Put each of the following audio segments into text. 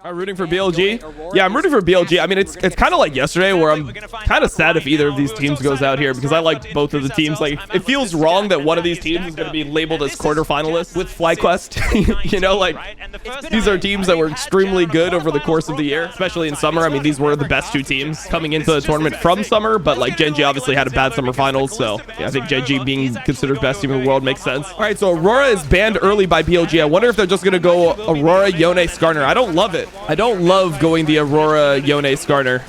I'm rooting for BLG. Yeah, I'm rooting for BLG. I mean, it's kind of like yesterday where I'm kind of sad if either of these teams goes out here because I like both of the teams. Like, it feels wrong that one of these teams is going to be labeled as quarterfinalists with FlyQuest. You know, like, these are teams that were extremely good over the course of the year, especially in summer. I mean, these were the best two teams coming into the tournament from summer, but like Gen G obviously had a bad summer finals, so yeah, I think Gen G being considered best team in the world makes sense. All right, so Aurora is banned early by BLG. I wonder if they're just going to go Aurora, Yone, Skarner. I don't love it. I don't love going the Aurora, Yone, Skarner,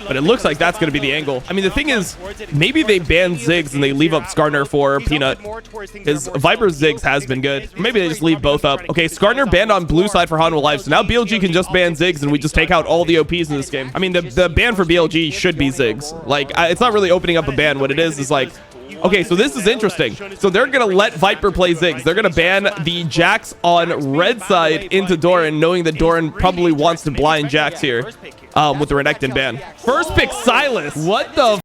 but it looks like that's going to be the angle. I mean, the thing is, maybe they ban Ziggs and they leave up Skarner for Peanut, because Viper's Ziggs has been good. Maybe they just leave both up. Okay, Skarner banned on blue side for Hanwha Life, so now BLG can just ban Ziggs and we just take out all the OPs in this game. I mean, the ban for BLG should be Ziggs. Like, it's not really opening up a ban. What it is like, okay, so this is interesting. So they're going to let Viper play Ziggs. They're going to ban the Jax on red side into Doran, knowing that Doran probably wants to blind Jax here with the Renekton ban. First pick Silas. What the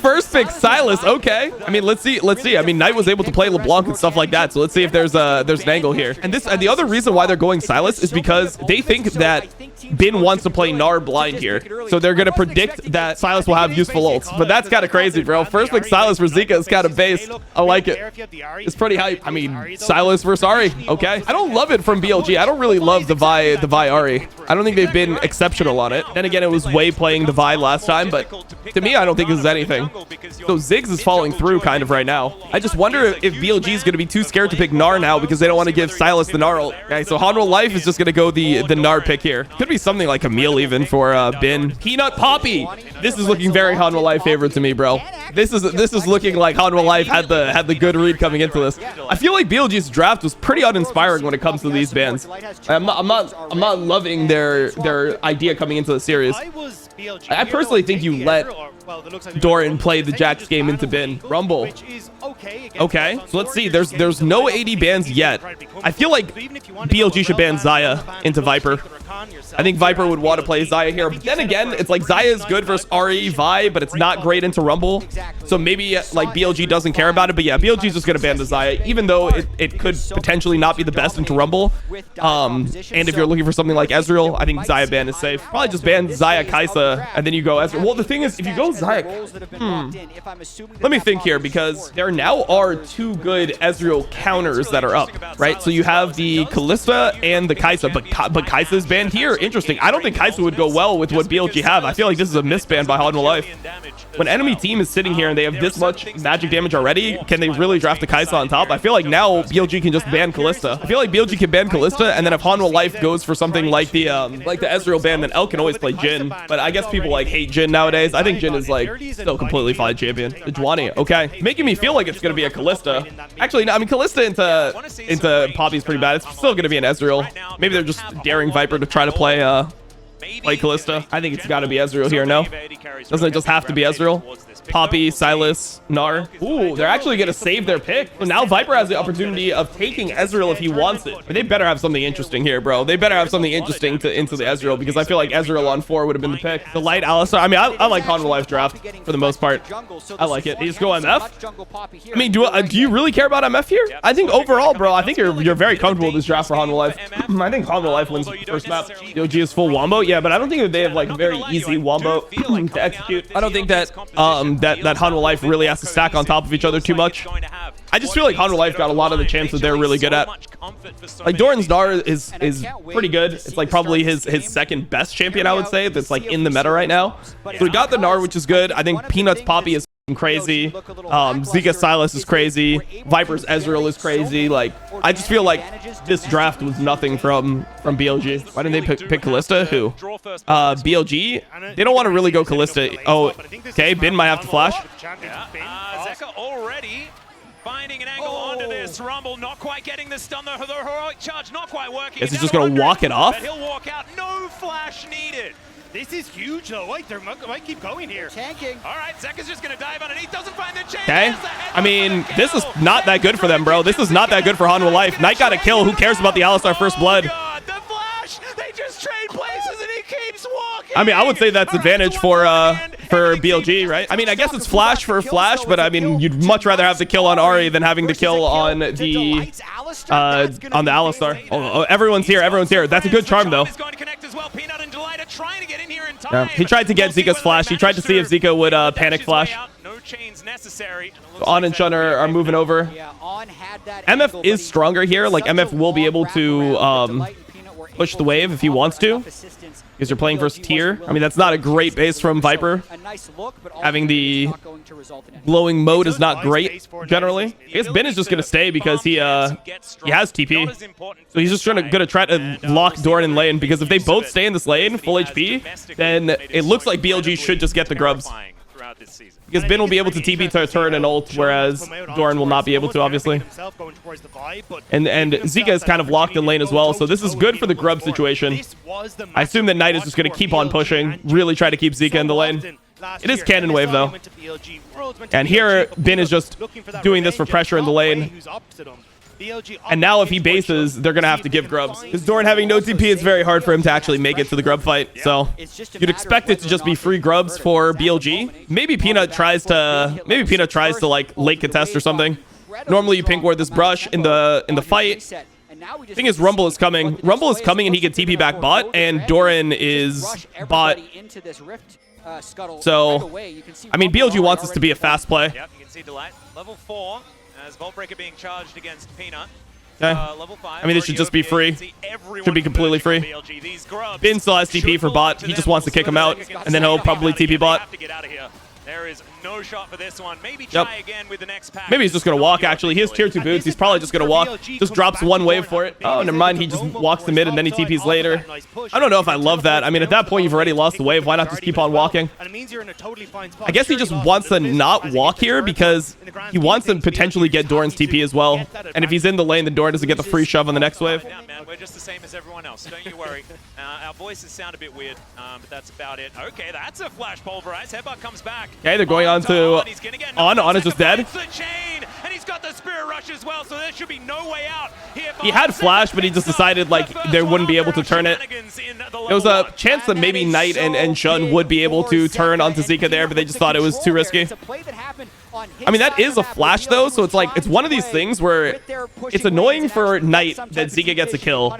first pick Silas? Okay, I mean, let's see. I mean, Knight was able to play LeBlanc and stuff like that, so let's see if there's an angle here. And the other reason why they're going Silas is because they think that Bin wants to play Gnar blind here, so they're gonna predict that Silas will have useful ults. But that's kind of crazy, bro. First pick Silas for Zika is kind of based. I like it. It's pretty hype. I mean, Silas versus Ari. Okay, I don't love it from BLG. I don't really love the Vi Ari. I don't think they've been exceptional on it. Then again, it was Wei playing the Vi last time, but to me, I don't think this is anything. So Ziggs is falling through kind of right now. I just wonder if BLG is going to be too scared to pick Gnar now because they don't want to give Silas the Gnar ult. Okay, so Hanwha Life is just going to go the Gnar pick here. Could be something like Camille even for Bin. Peanut Poppy. This is looking very Hanwha Life favorite to me, bro. This is looking like Hanwha Life had the good read coming into this. I feel like BLG's draft was pretty uninspiring when it comes to these bans. I'm not loving their idea coming into the series. I personally think you let Doran play the Jax game into Bin. Rumble. Okay, so let's see. There's no AD bans yet. I feel like BLG should ban Xayah into Viper. I think Viper would want to play Xayah here. But then again, it's like Xayah is good versus Ari, Vi, but it's not great into Rumble. So maybe like BLG doesn't care about it. But yeah, BLG is just going to ban the Xayah, even though it could potentially not be the best into Rumble. And if you're looking for something like Ezreal, I think Xayah ban is safe. Probably just ban Xayah Kai'Sa, and then you go Ezreal. Well, the thing is, if you go Xayah, let me think here, because there now are two good Ezreal counters that are up, right? So you have the Kalista and the Kai'Sa, but Kai'Sa is banned here. Interesting. I don't think Kai'Sa would go well with what BLG have. I feel like this is a misban by Hanwha Life. When enemy team is sitting here and they have this much magic damage already, can they really draft a Kai'Sa on top? I feel like now BLG can just ban Kalista. I feel like BLG can ban Kalista, and then if Hanwha Life goes for something like the Ezreal ban, then El can always play Jhin. But I guess people like hate Jhin nowadays. I think Jhin is like still completely fine champion. Juani, okay, making me feel like it's gonna be a Kalista. Actually, no, I mean Kalista into Poppy is pretty bad. It's still gonna be an Ezreal. Maybe they're just daring Viper to try to play Kalista. I think it's got to be Ezreal here, no? Doesn't it just have to be Ezreal? Poppy, Silas, Gnar. Ooh, they're actually going to save their pick. So now Viper has the opportunity of taking Ezreal if he wants it. But they better have something interesting here, bro. They better have something interesting into the Ezreal, because I feel like Ezreal on 4 would have been the pick. The light Alistar. I mean, I like Hanwha Life draft for the most part. I like it. They just go MF. I mean, do you really care about MF here? I think overall, bro, I think you're very comfortable with this draft for Hanwha Life. I think Hanwha Life wins the first map. BLG is full Wombo. Yeah, but I don't think that they have like a very easy Wombo to execute. I don't think that that Hanwha Life really has to stack on top of each other too much. I just feel like Hanwha Life got a lot of the champs that they're really good at. Like Doran's Gnar is pretty good. It's like probably his second best champion, I would say, that's like in the meta right now. So we got the Gnar, which is good. I think Peanut's Poppy is crazy. Zika Silas is crazy. Viper's Ezreal is crazy. Like, I just feel like this draft was nothing from BLG. Why didn't they pick Kalista? Who? BLG? They don't want to really go Kalista. Oh, okay. Bin might have to flash. Zeka already finding an angle onto this Rumble, not quite getting the stun. The heroic charge not quite working. Guess he's just gonna walk it off. But he'll walk out. No flash needed. This is huge, though. Wait, they might keep going here. Tanking. All right, Zeka's just going to dive underneath. Doesn't find the chance. Okay. I mean, this is not that good for them, bro. This is not that good for Hanwha Life. Knight got a kill. Who cares about the Alistar First Blood? God, the flash. They just trade places, and he keeps walking. I mean, I would say that's advantage for BLG, right? I mean, I guess it's flash for flash, but I mean, you'd much rather have the kill on Ari than having the kill on the Alistar. Oh, everyone's here. Everyone's here. That's a good charm, though. well. Peanut and Delight are trying to get in here in time. Yeah, he tried to get Zika's flash. He tried to see if Zika would panic flash. No chains necessary. On and Chun are moving over. MF is stronger here. Like, MF will be able to push the wave if he wants to, because you're playing versus tier. I mean, that's not a great base from Viper. Having the glowing mode is not great generally. I guess Ben is just gonna stay because he has TP, so he's just gonna try to lock Doran in lane, because if they both stay in this lane full HP, then it looks like BLG should just get the grubs, because Ben will be able to TP to turn and ult, whereas Doran will not be able to, obviously. And Zika is kind of locked in lane as well, so this is good for the grub situation. I assume that Knight is just going to keep on pushing, really try to keep Zika in the lane. It is cannon wave, though. And here, Ben is just doing this for pressure in the lane. And now if he bases, they're going to have to give grubs. Because Doran having no TP, it's very hard for him to actually make it to the grub fight. So you'd expect it to just be free grubs for BLG. Maybe Peanut tries to like late contest or something. Normally you pink ward this brush in the fight. The thing is, Rumble is coming. Rumble is coming and he can TP back bot, and Doran is bot. So, I mean, BLG wants this to be a fast play. Yep, you can see Delight. Level 4. As Vault Breaker being charged against Peanut. Okay. Level 5, I mean, this should just be free. Should be completely free. Ben still has TP for bot. He just wants to kick him out, and then he'll probably TP bot. There is no shot for this one. Maybe try again with the next pack. Maybe he's just going to walk, actually. He has tier 2 boots. He's probably just going to walk. Just drops one wave for it. Oh, never mind. He just walks to mid, and then he TPs later. I don't know if I love that. I mean, at that point, you've already lost the wave. Why not just keep on walking? I guess he just wants to not walk here because he wants to potentially get Doran's TP as well. And if he's in the lane, then Doran doesn't get the free shove on the next wave. Yeah, man, we're just the same as everyone else. Don't you worry. Our voices sound a bit weird, but that's about it. Okay, that's a flash pulverize. Headbutt comes back. Okay, they're going on to... On is just dead. And he's got the Spirit Rush as well, so there should be no way out here. He had flash, but he just decided like they wouldn't be able to turn it. There was a chance that maybe Knight and Chun would be able to turn onto Zika there, but they just thought it was too risky. I mean, that is a flash though, so it's like, it's one of these things where it's annoying for Knight that Zika gets a kill,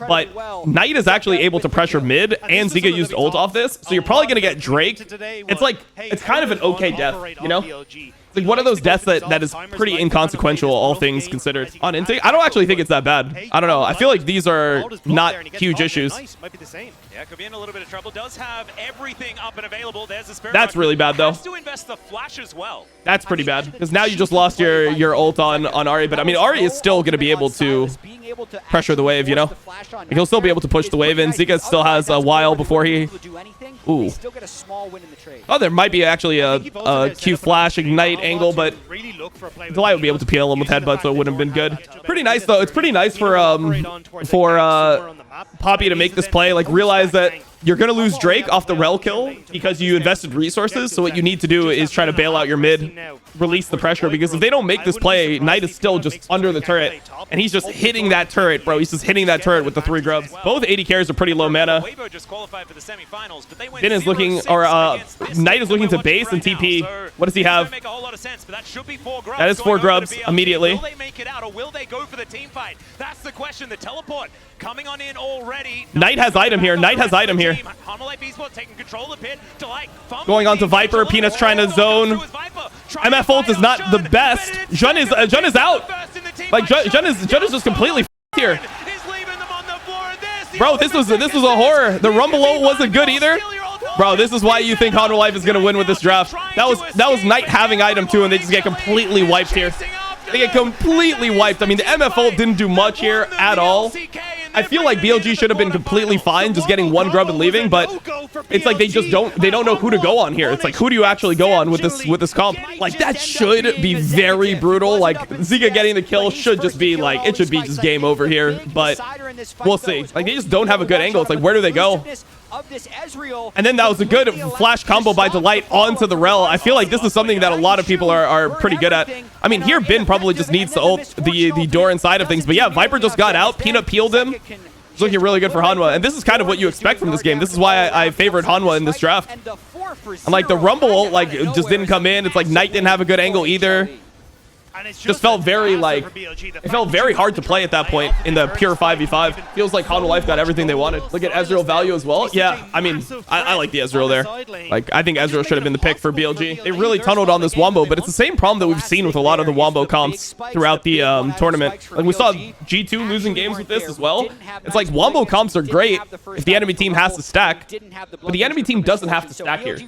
but Knight is actually able to pressure mid, and Zika used ult off this, so you're probably going to get Drake. It's like, it's kind of an okay death, you know? It's like one of those deaths that is pretty inconsequential, all things considered. On intake, I don't actually think it's that bad. I don't know. I feel like these are not huge issues. Yeah, could be in a little bit of trouble. Does have everything up and available. There's the Spirit. That's really bad though. Has to invest the flash as well. That's pretty bad, because now you just lost your ult on Ahri, but I mean, Ahri is still going to be able to pressure the wave, you know? Like, he'll still be able to push the wave in. Zika still has a while before he... Ooh. Oh, there might be actually a Q flash ignite angle, but Delight would be able to PL him with headbutt, so it wouldn't have been good. Pretty nice though. It's pretty nice for Poppy to make this play. Like, realize that you're gonna lose Drake off the rel kill because you invested resources. So what you need to do is try to bail out your mid, release the pressure, because if they don't make this play, Knight is still just under the turret, and he's just hitting that turret, bro. He's just hitting that turret with the 3 grubs. Both AD carries are pretty low mana. Ben is looking, or Knight is looking to base and TP. What does he have? That is 4 grubs immediately. Will they make it out, or will they go for the team fight? That's the question. The teleport coming on in already. Knight has item here. Knight has item here. Going on to Viper. Peanut's trying to zone. MF ult is not the best. Jun is out. Like, Jun is just completely here. Bro, this was a horror. The Rumble ult wasn't good either. Bro, this is why you think Hanwha Life is gonna win with this draft. That was Knight having item too, and they just get completely wiped here. They get completely wiped. I mean, the MF ult didn't do much here at all. I feel like BLG should have been completely fine just getting 1 grub and leaving, but it's like they don't know who to go on here. It's like, who do you actually go on with this comp? Like, that should be very brutal. Like, Zika getting the kill should just be like, it should be just game over here, but we'll see. Like, they just don't have a good angle. It's like, where do they go? And then that was a good flash combo by Delight onto the rel. I feel like this is something that a lot of people are pretty good at. I mean, here Ben probably just needs to ult the door inside of things. But yeah, Viper just got out. Peanut peeled him. It's looking really good for Hanwha. And this is kind of what you expect from this game. This is why I favored Hanwha in this draft. And like, the Rumble ult, like, just didn't come in. It's like Knight didn't have a good angle either. just felt very like, it felt very hard to play at that point in the pure 5v5. Feels like Hanwha Life got everything they wanted. Look at Ezreal value as well. Yeah, I mean, I like the Ezreal there. Like, I think Ezreal should have been the pick for BLG. They really tunneled on this Wombo, but it's the same problem that we've seen with a lot of the Wombo comps throughout the tournament. Like, we saw G2 losing games with this as well. It's like Wombo comps are great if the enemy team has to stack, but the enemy team doesn't have to stack here.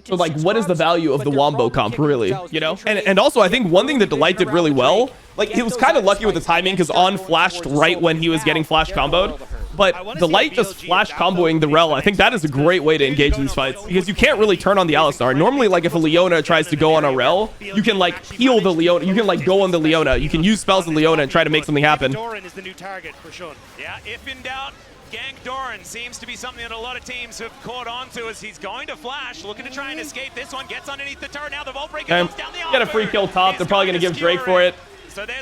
So, like, what is the value of the Wombo comp, really? You know? And also, I think one thing that Delight did really well, like, he was kind of lucky with the timing because On flashed right when he was getting flash comboed. But Delight just flash comboing the Rel, I think that is a great way to engage these fights because you can't really turn on the Alistar. Normally, like, if a Leona tries to go on a Rel, you can, like, heal the Leona. You can, like, go on the Leona. You can use spells on Leona and try to make something happen. Doran is the new target for Shun. Yeah, if in doubt, gank Doran seems to be something that a lot of teams have caught on to as he's going to flash, looking to try and escape. This one gets underneath the turret. Now the Vault Breaker goes down the get a free kill top. They're probably going to give Drake for it.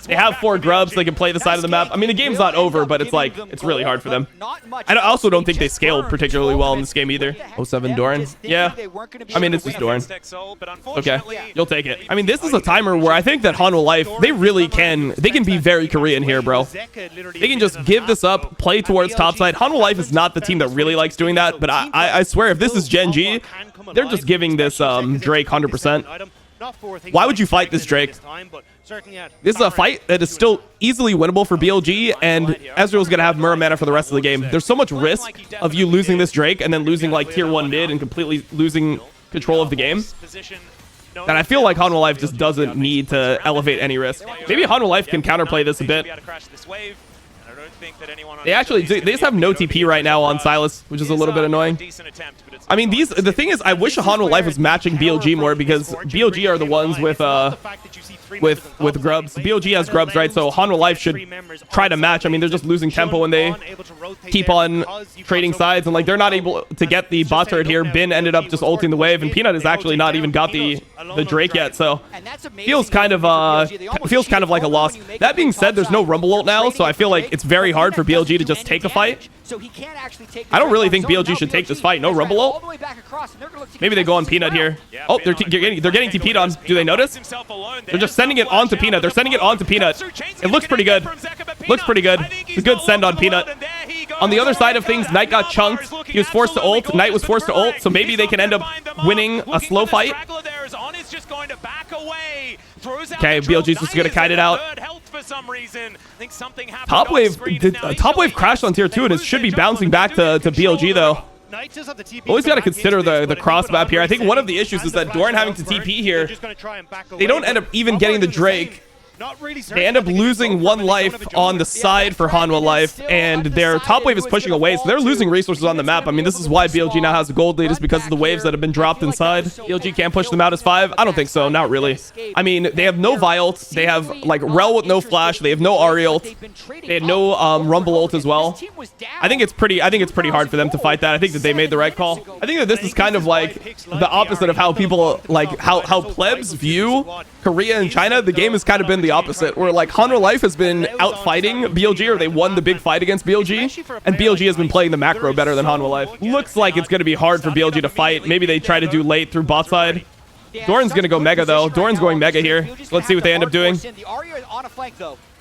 They have 4 grubs, so they can play the side of the map. I mean, the game's not over, but it's like, it's really hard for them. I also don't think they scaled particularly well in this game either. 07 Doran. Yeah. I mean, it's just Doran. Okay. You'll take it. I mean, this is a timer where I think that Hanwha Life, they really can, they can be very Korean here, bro. They can just give this up, play towards topside. Hanwha Life is not the team that really likes doing that, but I swear if this is Gen G, they're just giving this Drake 100%. Why would you fight this Drake? This is a fight that is still easily winnable for BLG, and Ezreal's going to have Mura mana for the rest of the game. There's so much risk of you losing this Drake and then losing like tier 1 mid and completely losing control of the game that I feel like Hanwha Life just doesn't need to elevate any risk. Maybe Hanwha Life can counterplay this a bit. They actually do. They just have no TP right now on Sylas, which is a little bit annoying. I mean, the thing is, I wish Hanwha Life was matching BLG more because BLG are the ones with grubs. BLG has grubs, right? So Hanwha Life should try to match. I mean, they're just losing tempo when they keep on trading sides, and like they're not able to get the bot turret here. Bin ended up just ulting the wave, and Peanut has actually not even got the Drake yet. So feels kind of like a loss. That being said, there's no Rumble ult now, so I feel like it's very hard for BLG to just take a fight. I don't really think BLG should take this fight. No Rumble ult. Maybe they go on Peanut here. Oh, they're getting TP'd on. Do they notice? They're just sending it onto Peanut. They're sending it onto Peanut. It looks pretty good. Looks pretty good. It's a good send on Peanut. On the other side of things, Knight got chunked. He was forced to ult. Knight was forced to ult, so maybe they can end up winning a slow fight. Okay, BLG's just going to kite it out. Top wave crashed on tier 2, and it should be bouncing back to BLG, though. Always got to consider the cross map here. I think one of the issues is that Doran having to TP here, they don't end up even getting the Drake. They end up losing 1 life on the side for Hanwha Life, and their top wave is pushing away, so they're losing resources on the map. I mean, this is why BLG now has a gold lead, is because of the waves that have been dropped inside. BLG can't push them out as 5. I don't think so, not really. I mean, they have no Vi ult. They have like Rel with no flash. They have no Ahri ult. They had no Rumble ult as well. I think it's pretty hard for them to fight that. I think that they made the right call. I think that this is kind of like the opposite of how people like how plebs view Korea and China. The game has kind of been the opposite, where like Hanwha Life has been out fighting BLG, or they won the big fight against BLG, and BLG has been playing the macro better than Hanwha Life. Looks like it's going to be hard for BLG to fight. Maybe they try to do late through bot side. Doran's going to go mega though. Doran's going mega here. Let's see what they end up doing.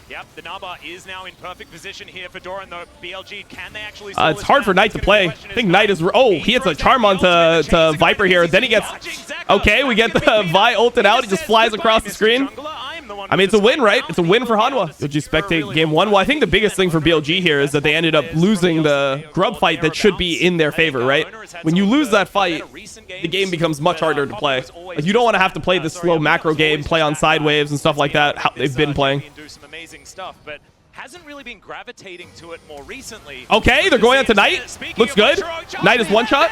Yep, the Naba is now in perfect position here for Doran, though. BLG, can they actually... it's hard for Knight to play. I think Knight is... Oh, he hits a charm onto Viper here. Then he gets... Okay, we get the Vi ulted out. He just flies across the screen. I mean, it's a win, right? It's a win for Hanwha. BLG spectate game 1. Well, I think the biggest thing for BLG here is that they ended up losing the grub fight that should be in their favor, right? When you lose that fight, the game becomes much harder to play. Like, you don't want to have to play this slow macro game, play on side waves and stuff like that, how they've been playing. Stuff, but hasn't really been gravitating to it more recently. Okay, they're going into Knight. Looks good. Knight is one shot.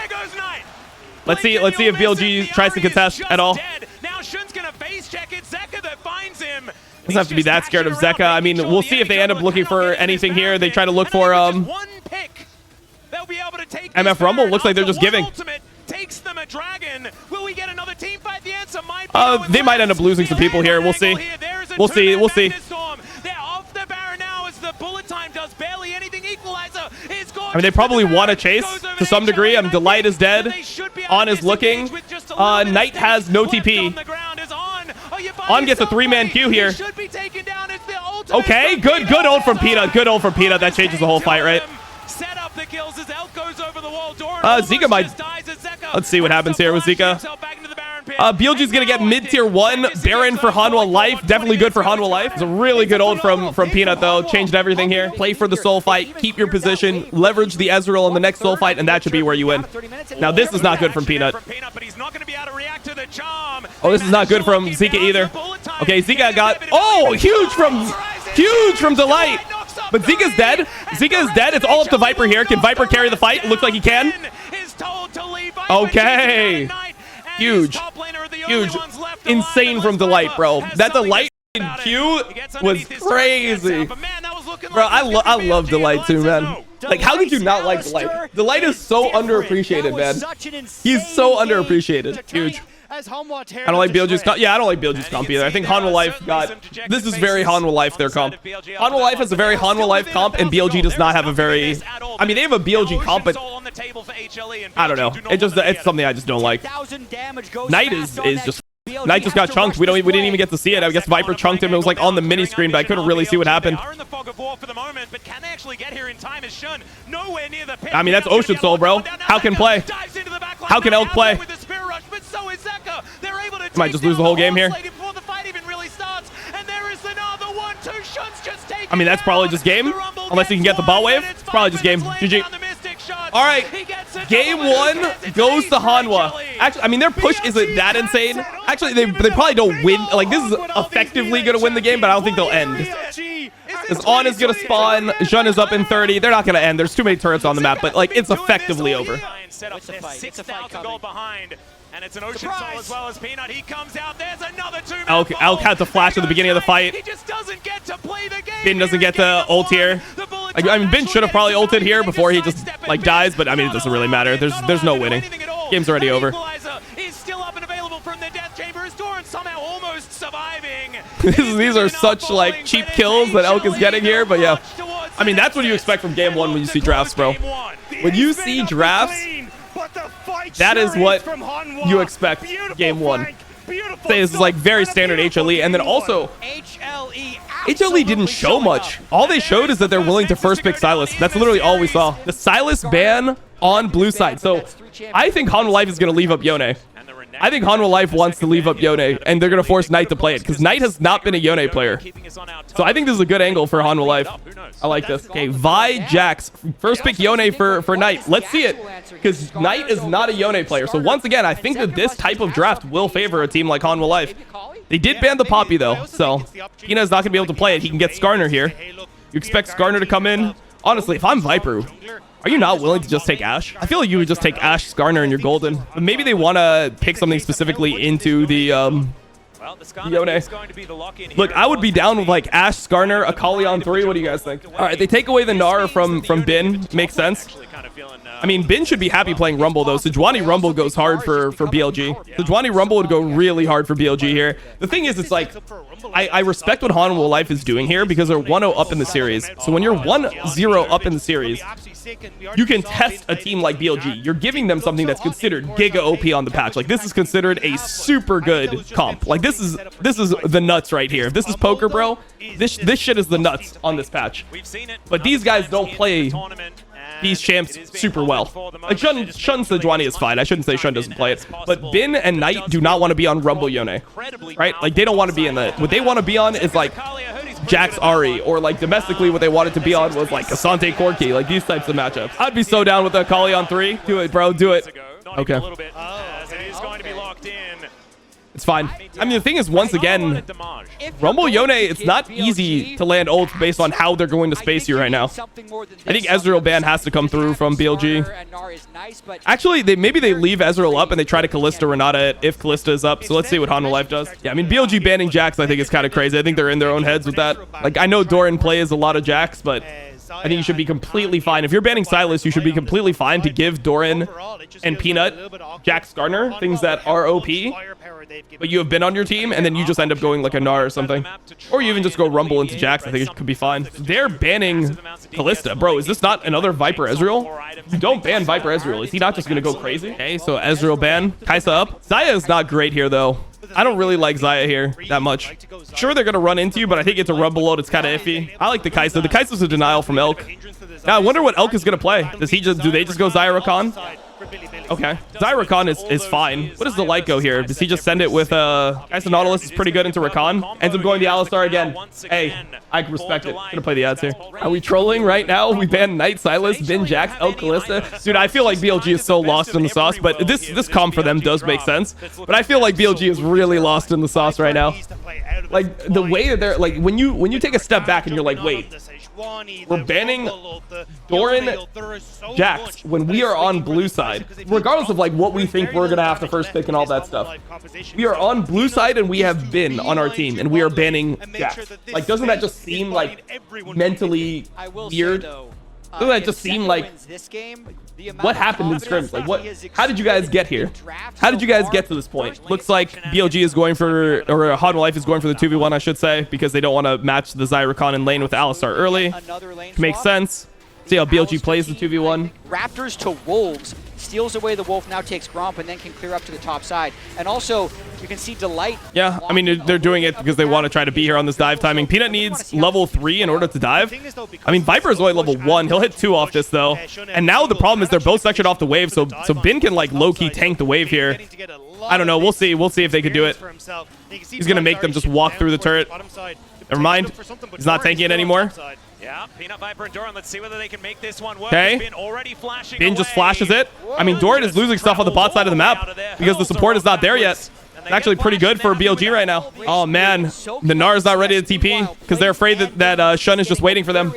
Let's see if BLG tries to contest at all. Now Shun's gonna face check it. Zeka that finds him. Doesn't have to be that scared of Zeka. I mean, we'll see if they end up looking for anything here. They try to look for MF Rumble. Looks like they're just giving. Takes them a dragon. Will we get another team fight? The answer might be they might end up losing some people here. We'll see. We'll see. We'll see. They're off the Baron now as the bullet time does barely anything. Equalizer is gone. I mean, they probably want to chase to some degree. Delight is dead. On is looking. Knight has no TP. On gets a 3-man queue here. Should be taken down. It's the ultimate Okay, good ult from Peanut. Good ult from Peanut. That changes the whole fight, right? Set up the kills as Elk goes over the wall. Zika might... Let's see what happens here with Zika. BLG's gonna get mid-tier 1. Baron for Hanwha Life. Definitely good for Hanwha Life. It's a really good ult from Peanut, though. Changed everything here. Play for the soul fight. Keep your position. Leverage the Ezreal in the next soul fight, and that should be where you win. Now, this is not good from Peanut. Oh, this is not good from Zika either. Okay, Zika got... Oh, huge from Delight. But Zika's dead. Zika is dead. It's all up to Viper here. Can Viper carry the fight? It looks like he can. Okay. Huge. Insane from Delight, bro. That Delight Q was crazy. Bro, I love Delight too, man. Like, how could you not like Delight? Delight is so underappreciated, man. He's so underappreciated. Huge. I don't like BLG's comp. Yeah, I don't like BLG's comp either. I think Hanwha Life got... This is very Hanwha Life, their comp. Hanwha Life has a very Hanwha Life comp, and BLG does not have a very... I mean, they have a BLG comp, but... I don't know. It's something I just don't like. Knight is just... Knight just got chunked. We didn't even get to see it. I guess Viper chunked him. It was like on the mini screen, but I couldn't really see what happened. I mean, that's Ocean Soul, bro. How can play? How can Elk play? Might just lose the whole game here. I mean, that's probably just game. Unless you can get the ball wave. It's probably just game. GG. All right. Game 1 goes to Hanwha. Actually, I mean, their push isn't that insane. Actually, they probably don't win. Like, this is effectively going to win the game, but I don't think they'll end. Because On is going to spawn. Jun is up in 30. They're not going to end. There's too many turrets on the map, but, like, it's effectively over. And it's an Ocean Soul as well as Peanut. He comes out. There's another 2-man Elk had the flash at the beginning of the fight. He just doesn't get to play the game. Bin doesn't get the ult here. I mean, Bin should have probably ulted here before he just, like, dies, but, I mean, it doesn't really matter. There's no winning. Game's already over. He's still up and available from the death chamber. His Doran somehow almost surviving. These are such, like, cheap kills that Elk is getting here, but, yeah. I mean, that's what you expect from game 1 when you see drafts, bro. When you see drafts... That is what you expect game 1. Say this is like very standard HLE, and then also HLE didn't show much. All they showed is that they're willing to first pick Sylas. That's literally all we saw. The Sylas ban on blue side. So I think Hanwha Life is going to leave up Yone. I think Hanwha Life wants to leave up Yone, and they're going to force Knight to play it, because Knight has not been a Yone player. So I think this is a good angle for Hanwha Life. I like this. Okay, Vi Jax. First pick Yone for Knight. Let's see it, because Knight is not a Yone player. So once again, I think that this type of draft will favor a team like Hanwha Life. They did ban the Poppy, though, so Hina's not going to be able to play it. He can get Skarner here. You expect Skarner to come in. Honestly, if I'm Viper... Are you not willing to just take Ashe? I feel like you would just take Ashe, Skarner, and you're golden. But maybe they want to pick something specifically into the Yone. Look, I would be down with like Ashe, Skarner, Akali on 3. What do you guys think? All right, they take away the Gnar from Bin. Makes sense. I mean, Bin should be happy playing Rumble, though. Sejuani Rumble goes hard for BLG. Sejuani Rumble would go really hard for BLG here. The thing is, it's like, I respect what Hanwha Life is doing here because they're 1-0 up in the series. So when you're 1-0 up in the series, you can test a team like BLG. You're giving them something that's considered giga OP on the patch. Like, this is considered a super good comp. Like, this is the nuts right here. If this is poker, bro, this shit is the nuts on this patch. But these guys don't play these champs super well. Like, Shun Sejuani is fine. I shouldn't say Shun doesn't play it. But Bin and Knight do not want to be on Rumble Yone. Right? Like, they don't want to be in that. What they want to be on is, like, Jax Ari. Or, like, domestically, what they wanted to be on was, like, Asante Corki. Like, these types of matchups. I'd be so down with Akali on 3. Do it, bro. Do it. Okay. It's fine. I mean, the thing is, once again, Rumble Yone, it's not easy to land ults based on how they're going to space you right now. I think Ezreal ban has to come through from BLG. Actually, maybe they leave Ezreal up and they try to Kalista Renata if Kalista is up. So let's see what Hanwha Life does. Yeah, I mean, BLG banning Jax, I think, is kind of crazy. I think they're in their own heads with that. Like, I know Doran plays a lot of Jax, but I think you should be completely fine. If you're banning Sylas, you should be completely fine to give Doran and Peanut, Jax, Skarner, things that are OP, but you have been on your team, and then you just end up going like a Gnar or something. Or you even just go Rumble into Jax. I think it could be fine. They're banning Kalista. Bro, is this not another Viper Ezreal? You don't ban Viper Ezreal. Is he not just going to go crazy? Okay, so Ezreal ban. Kaisa up. Saya is not great here, though. I don't really like Xayah here that much. Sure, they're going to run into you, but I think it's a run below. It's kind of iffy. I like the Kai'Sa. The Kai'Sa's a denial from Elk. Now, I wonder what Elk is going to play. Do they just go Xayah Rakan? Okay. Xayah Rakan is fine. What does the light go here? Does he just send it with Kai'Sa Nautilus is pretty good into Rakan. Ends up going the Alistar again. Hey, I respect it. Gonna play the ads here. Are we trolling right now? We banned Knight, Silas, Bin, Jax, El Kalista. Dude, I feel like BLG is so lost in the sauce, but this comp for them does make sense. But I feel like BLG is really lost in the sauce right now. Like the way that they're like when you take a step back and you're like, wait, we're banning Doran, Jax when we are on blue side, regardless of like what we think we're gonna have to first pick and all that stuff. We are on blue side and we have Bin on our team and we are banning Jax. Like, doesn't that just seem like mentally weird? Doesn't that just seem like what happened in scrims? Like, what? How did you guys get here? How did you guys get to this point? Looks like BLG is going for, or Hot Life is going for the 2v1, I should say, because they don't want to match the Xayah Rakan in lane with Alistar early. Makes sense. See how BLG plays the 2v1. Raptors to Wolves. Steals away the Wolf, now takes Gromp, and then can clear up to the top side. And also, you can see Delight. Yeah, I mean, they're doing it because they want to try to be here on this dive timing. Peanut needs level 3 in order to dive. I mean, Viper is only level 1. He'll hit 2 off this, though. And now the problem is they're both sectioned off the wave, so Bin can, like, low-key tank the wave here. I don't know. We'll see. We'll see if they can do it. He's going to make them just walk through the turret. Never mind. He's not tanking it anymore. Yeah, Peanut, Viper, and Doran. Let's see whether they can make this one work. Okay. Bin just flashes it. I mean, Doran is losing stuff on the bot side of the map because the support is not there yet. It's actually pretty good for BLG right now. Oh, man. The Nar's not ready to TP because they're afraid that Shun is just waiting for them.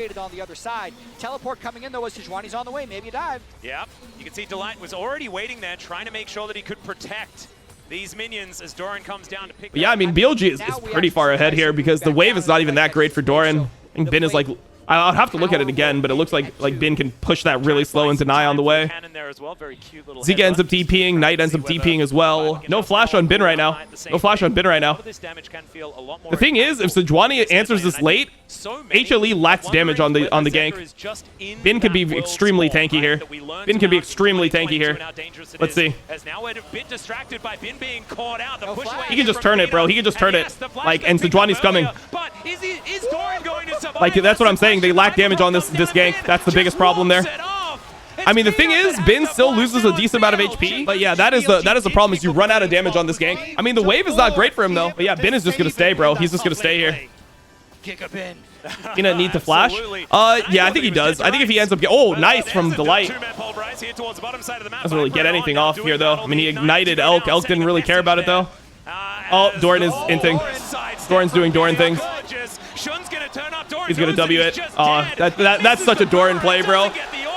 Teleport coming in, though, as Sejuani's on the way. Maybe a dive. Yeah, you can see Delight was already waiting there, trying to make sure that he could protect these minions as Doran comes down to pick them. Yeah, I mean, BLG is pretty far ahead here because the wave is not even that great for Doran. I think Bin is like... I'll have to look at it again, but it looks like Bin can push that really slow and deny on the way. Zika ends up TPing, Knight ends up TPing as well. No flash on Bin right now. No flash on Bin right now. The thing is, if Sejuani answers this late, HLE lacks damage on the gank. Bin could be extremely tanky here. Bin could be extremely tanky here. Let's see. He can just turn it, bro. He can just turn it. Like, and Sejuani's coming. Like, that's what I'm saying. They lack damage on this gank. That's the biggest problem there. I mean, the thing is, Bin still loses a decent amount of HP. But yeah, that is the problem is you run out of damage on this gank. I mean, the wave is not great for him, though. But yeah, Bin is just going to stay, bro. He's just going to stay here. Gonna need to flash. Yeah, I think he does. I think if he ends up oh, nice from Delight. Doesn't really get anything off here, though. I mean, he ignited Elk. Elk didn't really care about it, though. Oh, Doran is inting. Doran's doing Doran things. He's gonna W it. That's such a Doran play, bro.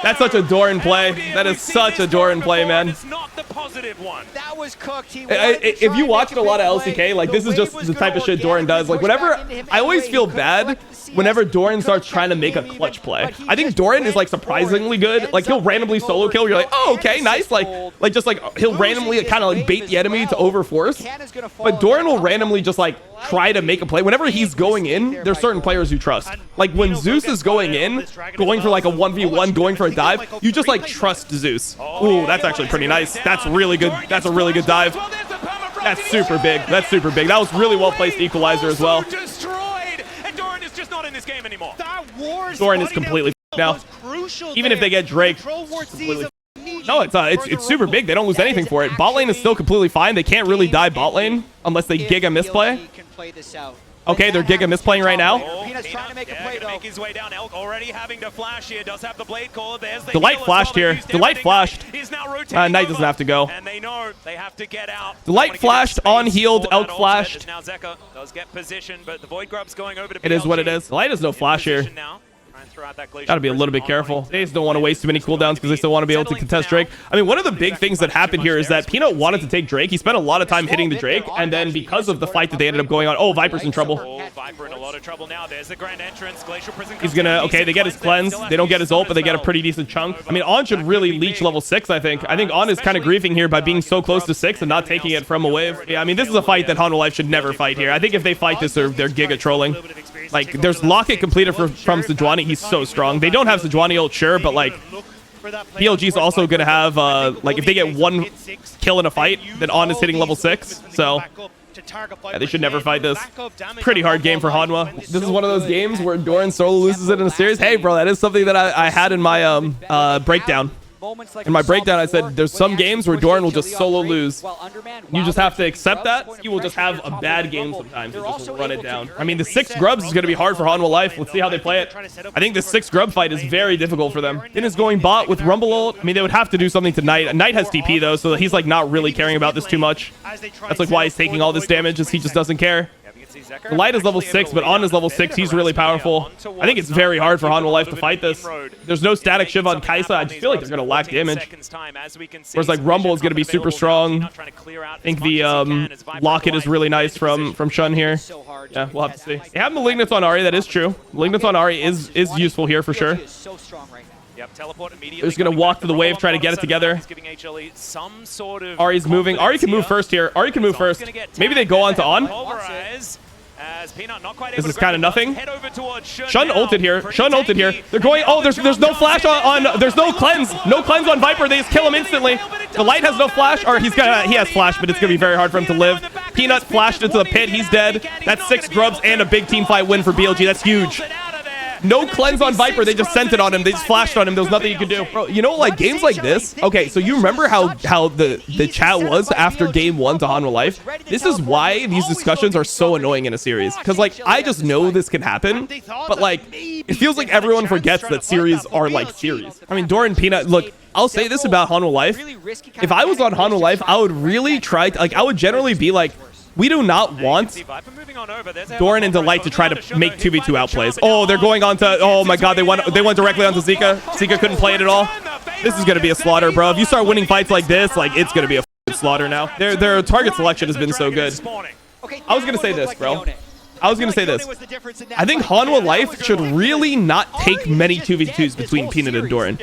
That's such a Doran play. That is such a Doran play, man. That was cooked. If you watched a lot of LCK, like, this is just the type of shit Doran does. Like, whenever I always feel bad whenever Doran starts trying to make a clutch play. I think Doran is like surprisingly good. Like, he'll randomly solo kill. You're like, oh, okay, nice. Like just like he'll randomly kind of like bait the enemy to overforce. But Doran will randomly just like try to make a play. Whenever he's going in, there's certain players you trust. Like when Zeus is going in, going for like a 1v1, going for a dive, you just like trust Zeus. Ooh, that's actually pretty nice. That's really good. That's a really good dive. That's super big. That's super big. That was really well placed equalizer as well. Doran is completely now. Even if they get Drake, no, it's super big. They don't lose anything for it. Bot lane is still completely fine. They can't really die bot lane unless they giga misplay. Okay, they're giga misplaying right now. Delight flashed here. Delight flashed. Knight doesn't have to go. Delight flashed, on healed, Elk flashed. It is what it is. Delight has no flash here. Gotta be a little bit careful. They just don't want to waste too many cooldowns because they still want to be able to contest Drake. I mean, one of the big things that happened here is that Peanut wanted to take Drake. He spent a lot of time hitting the Drake, and then because of the fight that they ended up going on, oh, Viper's in trouble. Viper in a lot of trouble now. There's the grand entrance. Glacial Prison. He's gonna, okay, they get his cleanse. They don't get his ult, but they get a pretty decent chunk. I mean, On should really leech level 6, I think. I think On is kind of griefing here by being so close to 6 and not taking it from a wave. Yeah, I mean, this is a fight that Hanwha Life should never fight here. I think if they fight this, they're giga trolling. Like, there's Locket completed from Sejuani. He's so strong. They don't have Sejuani ult, sure, but like, BLG's also gonna have like, if they get one kill in a fight, then On is hitting level 6. So Yeah, they should never fight this. Pretty hard game for Hanwha. This is one of those games where Doran solo loses it in a series. Hey, bro, that is something that I had in my breakdown. In my breakdown, I said there's some games where Doran will just solo lose. You just have to accept that. He will just have a bad game sometimes and just run it down. I mean, the 6 grubs is going to be hard for Hanwha Life. Let's see how they play it. I think the 6 grub fight is very difficult for them. Din is going bot with Rumble ult. I mean, they would have to do something to Knight. Knight has TP, though, so he's like not really caring about this too much. That's like why he's taking all this damage, is he just doesn't care. The Light is level 6, but On is level 6. He's really powerful. I think it's very hard for Hanwha Life to fight this. There's no static Shiv on Kai'Sa. I just feel like they're going to lack damage. Whereas like Rumble is going to be super strong. I think the Locket is really nice from Shun here. Yeah, we'll have to see. They have Malignance on Ahri. That is true. Malignance on Ahri is useful here for sure. They're just going to walk to the wave, try to get it together. Ahri's moving. Ahri can move first here. Ahri can move first. Maybe they go on to On. This is kind of nothing. Shun ulted here. Shun ulted here. They're going. Oh, there's no flash on. There's no cleanse. No cleanse on Viper. They just kill him instantly. The Light has no flash, or he has flash, but it's gonna be very hard for him to live. Peanut flashed into the pit. He's dead. That's 6 grubs and a big team fight win for BLG. That's huge. No cleanse on Viper. They just sent it on him. They just flashed on him. There was nothing you could do. Bro, you know, like games like this. Okay, so you remember how the chat was after game 1 to Hanwha Life? This is why these discussions are so annoying in a series. Because like I just know this can happen, but like it feels like everyone forgets that series are like series. I mean, Doran, Peanut. Look, I'll say this about Hanwha Life. If I was on Hanwha Life, I would really try to, like, I would generally be like, we do not want Doran and Delight to try to make 2v2 outplays. Oh, they're going on to... Oh, my God. They went directly onto Zika. Zika couldn't play it at all. This is going to be a slaughter, bro. If you start winning fights like this, like, it's going to be a slaughter now. Their target selection has been so good. I was going to say this, bro. I was going to say this. I think Hanwha Life should really not take many 2v2s between Peanut and Doran.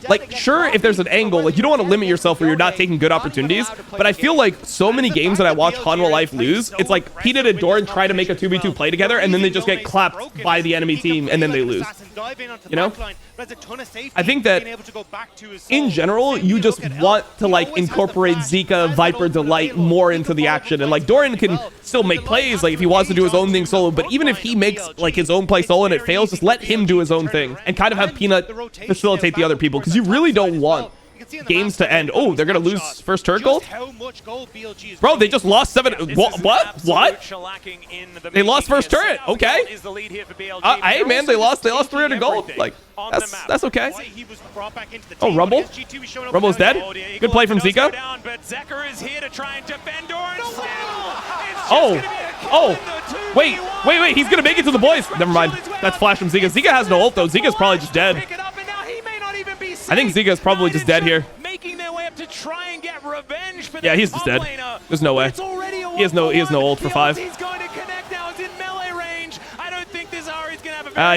Like, sure, if there's an angle, like, you don't want to limit yourself where you're not taking good opportunities, but I feel like so many games that I watch Hanwha Life lose, it's like Peanut and Doran try to make a 2v2 play together, and then they just get clapped by the enemy team, and then they lose. You know? I think that, in general, you just want to, like, incorporate Zika, Viper, Delight more into the action, and, like, Doran can still make plays, like, if he wants to do his own thing solo, but even if he makes, like, his own play solo and it fails, just let him do his own thing, and kind of have Peanut facilitate the other people, because you really don't want games to end. Oh, they're gonna lose first turret gold? Bro, they just lost 7. What? They lost first turret. Okay. Hey, man, they lost 300 gold. Like, that's okay. Oh, Rumble. Rumble's dead. Good play from Zika. Oh, wait. He's gonna make it to the boys. Never mind. That's flash from Zika. Zika has no ult though. Zika's probably just dead. I think Zika is probably just dead here. Yeah, he's just dead. There's no way. He has no ult for 5. He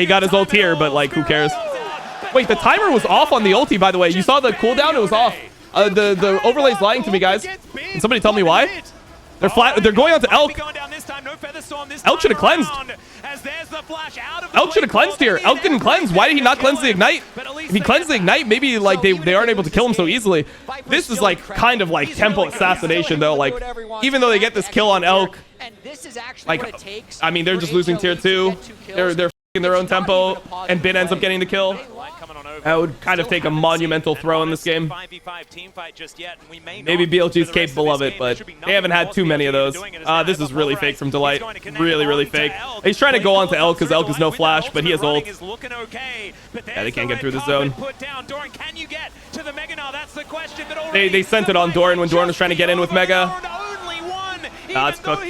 got his ult here, but like, who cares? Wait, the timer was off on the ulti, by the way. You saw the cooldown? It was off. The overlay's lying to me, guys. Can somebody tell me why? They're flat. They're going on to Elk. Elk should have cleansed. Elk should have cleansed here. Elk didn't cleanse. Why did he not cleanse the ignite? If he cleansed the ignite, maybe like they aren't able to kill him so easily. This is like kind of like tempo assassination though. Like even though they get this kill on Elk, like I mean they're just losing tier 2. They're in their own tempo, and Bin ends up getting the kill. That would kind of take a monumental throw in this game. Maybe BLG is capable of it, but they haven't had too many of those. This is really fake from Delight. Really fake. He's trying to go on to Elk because Elk is no flash, but he has ult. Yeah, they can't get through the zone. They sent it on Doran when Doran was trying to get in with Mega. It's cooked.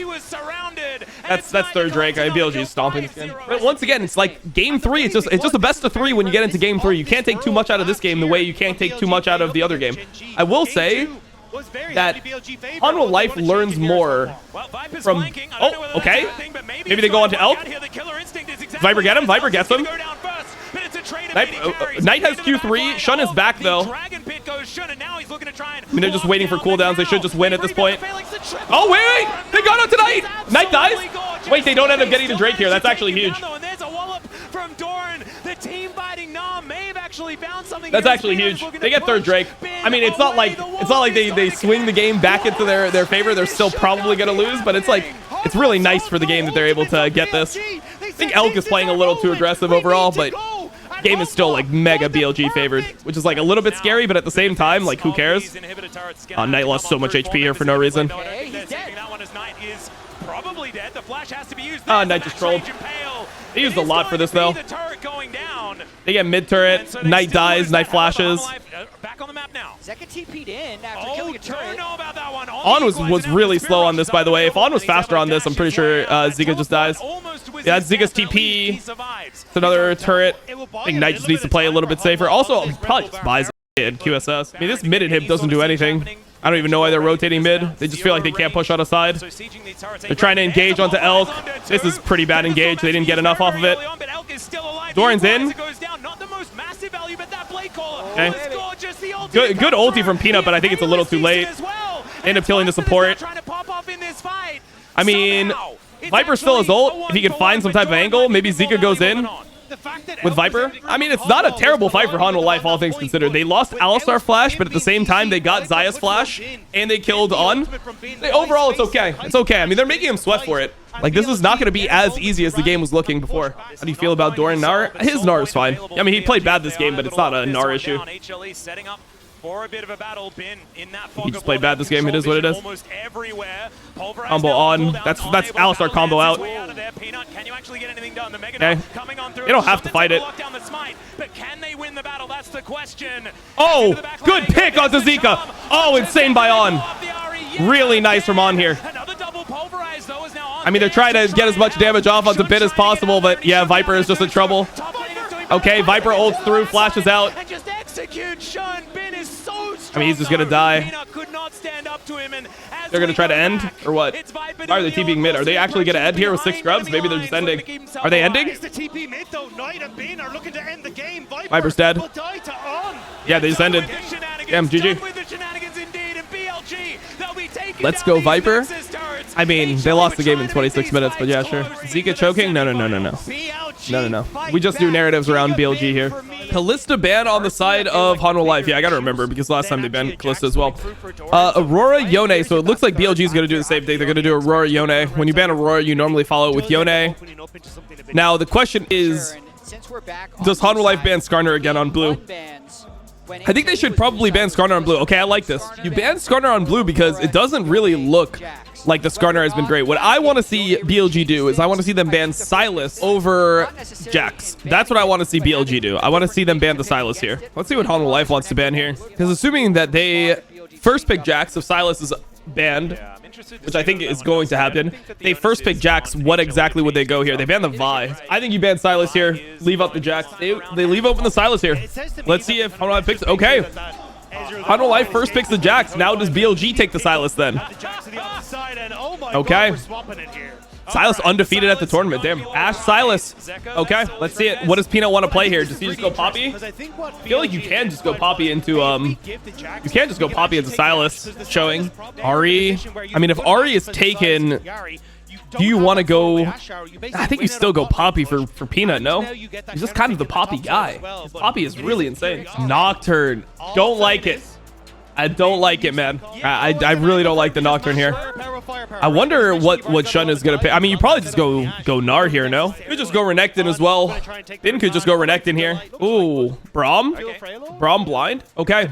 That's third Drake. BLG is stomping this game. But once again, it's like game 3. It's just a best of 3 when you get into game 3. You can't take too much out of this game the way you can't take too much out of the other game. I will say that Hanwha Life learns more from... Oh, okay. Maybe they go on to Elk. Viper get him. Viper gets him. Knight has Q3. Shun is back, though. I mean, they're just waiting for cooldowns. They should just win at this point. Oh, wait. They got on to Knight. Knight dies. Wait, they don't end up getting to Drake here. That's actually huge. That's actually huge. They get third Drake. I mean, it's not it's not like they swing the game back into their favor. They're still probably going to lose, but it's like, it's really nice for the game that they're able to get this. I think Elk is playing a little too aggressive overall, but game is still like mega BLG favored, which is like a little bit scary, but at the same time, like, who cares? Knight lost so much HP here for no reason. Knight just trolled. They used a lot for this though. They get mid turret. Knight dies. Knight flashes. Back on the map now. Zeka TP'd in after killing a turret. On was really slow on this, by the way. If On was faster on this, I'm pretty sure Zeka just dies. Yeah, that's Zeka's TP. It's another turret. I think Knight just needs to play a little bit safer. Also, probably just buys in QSS. I mean, this mid inhib doesn't do anything. I don't even know why they're rotating mid. They just feel like they can't push on a side. They're trying to engage onto Elk. This is pretty bad engage. They didn't get enough off of it. Doran's in. Okay. Good ulti from Peanut, but I think it's a little too late. They end up killing the support. I mean, Viper still has ult. If he can find some type of angle, maybe Zeka goes in with Viper. I mean, it's not a terrible fight for Hanwha Life, all things considered. They lost Alistar Flash, but at the same time, they got Zaya's Flash, and they killed On. Overall, it's okay. It's okay. I mean, they're making him sweat for it. Like, this is not going to be as easy as the game was looking before. How do you feel about Doran Gnar? His Gnar is fine. I mean, he played bad this game, but it's not a Gnar issue. He just played bad this game. It is what it is. Combo on. That's Alistar combo out. Okay. They don't have to fight it. Oh, good pick onto Zeka. Oh, insane by On. Really nice from On here. I mean, they're trying to get as much damage off onto Bit as possible, but yeah, Viper is just in trouble. Okay, Viper ults through, flashes out. I mean, he's just gonna die. They're gonna try to end, or what? Why are they TPing mid? Are they actually gonna end here with 6 scrubs? Maybe they're just ending. Are they ending? Viper's dead. Yeah, they just ended. Damn, GG. Let's go, Viper. I mean, they lost the game in 26 minutes, but yeah, sure. Zeka choking? No. No. We just do narratives around BLG here. Kalista ban on the side of Hanwha Life. Yeah, I gotta remember because last time they banned Kalista as well. Aurora Yone. So it looks like BLG is gonna do the same thing. They're gonna do Aurora Yone. When you ban Aurora, you normally follow it with Yone. Now the question is, does Hanwha Life ban Skarner again on blue? I think they should probably ban Skarner on blue. Okay, I like this. You ban Skarner on blue because it doesn't really look like the Skarner has been great. What I want to see BLG do is I want to see them ban Sylas over Jax. That's what I want to see BLG do. I want to see them ban the Sylas here. Let's see what Hanwha Life wants to ban here. Because assuming that they first pick Jax, if Sylas is banned, which I think is going to happen, they first pick Jax, what exactly would they go here? They ban the Vi. I think you ban Sylas here, leave up the Jax. They leave open the Sylas here. Let's see if Hanwha Life picks. Okay. Hanwha Life first picks the Jax. Now does BLG take the Sylas then? Okay. Sylas undefeated at the tournament. Damn. Ashe Sylas. Okay, let's see it. What does Peanut want to play here? Does he just go Poppy? I feel like you can just go Poppy into you can't just go Poppy into Sylas showing. Ahri. I mean, if Ahri is taken, do you want to go? I think you still go Poppy for Peanut, no? He's just kind of the Poppy guy. Poppy is really insane. Nocturne. Don't like it. I don't like it, man. I really don't like the Nocturne here. I wonder what Shun is gonna pick. I mean, you probably just go Gnar here, no? You could just go Renekton as well. Bin could just go Renekton here. Ooh, Braum? Braum blind? Okay.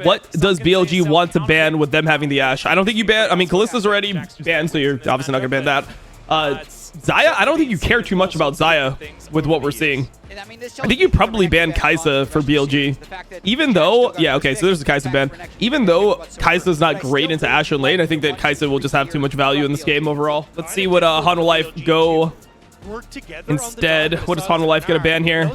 What does BLG want to ban with them having the Ashe? I don't think you ban. I mean, Kalista's already banned, so you're obviously not gonna ban that. Xayah, I don't think you care too much about Xayah with what we're seeing. I think you probably ban Kai'Sa for BLG. Even though, yeah, okay, so there's a Kai'Sa ban. Even though Kai'Sa's not great into Ashe and lane, I think that Kai'Sa will just have too much value in this game overall. Let's see what Hanwha Life go instead. What is Hanwha Life gonna ban here?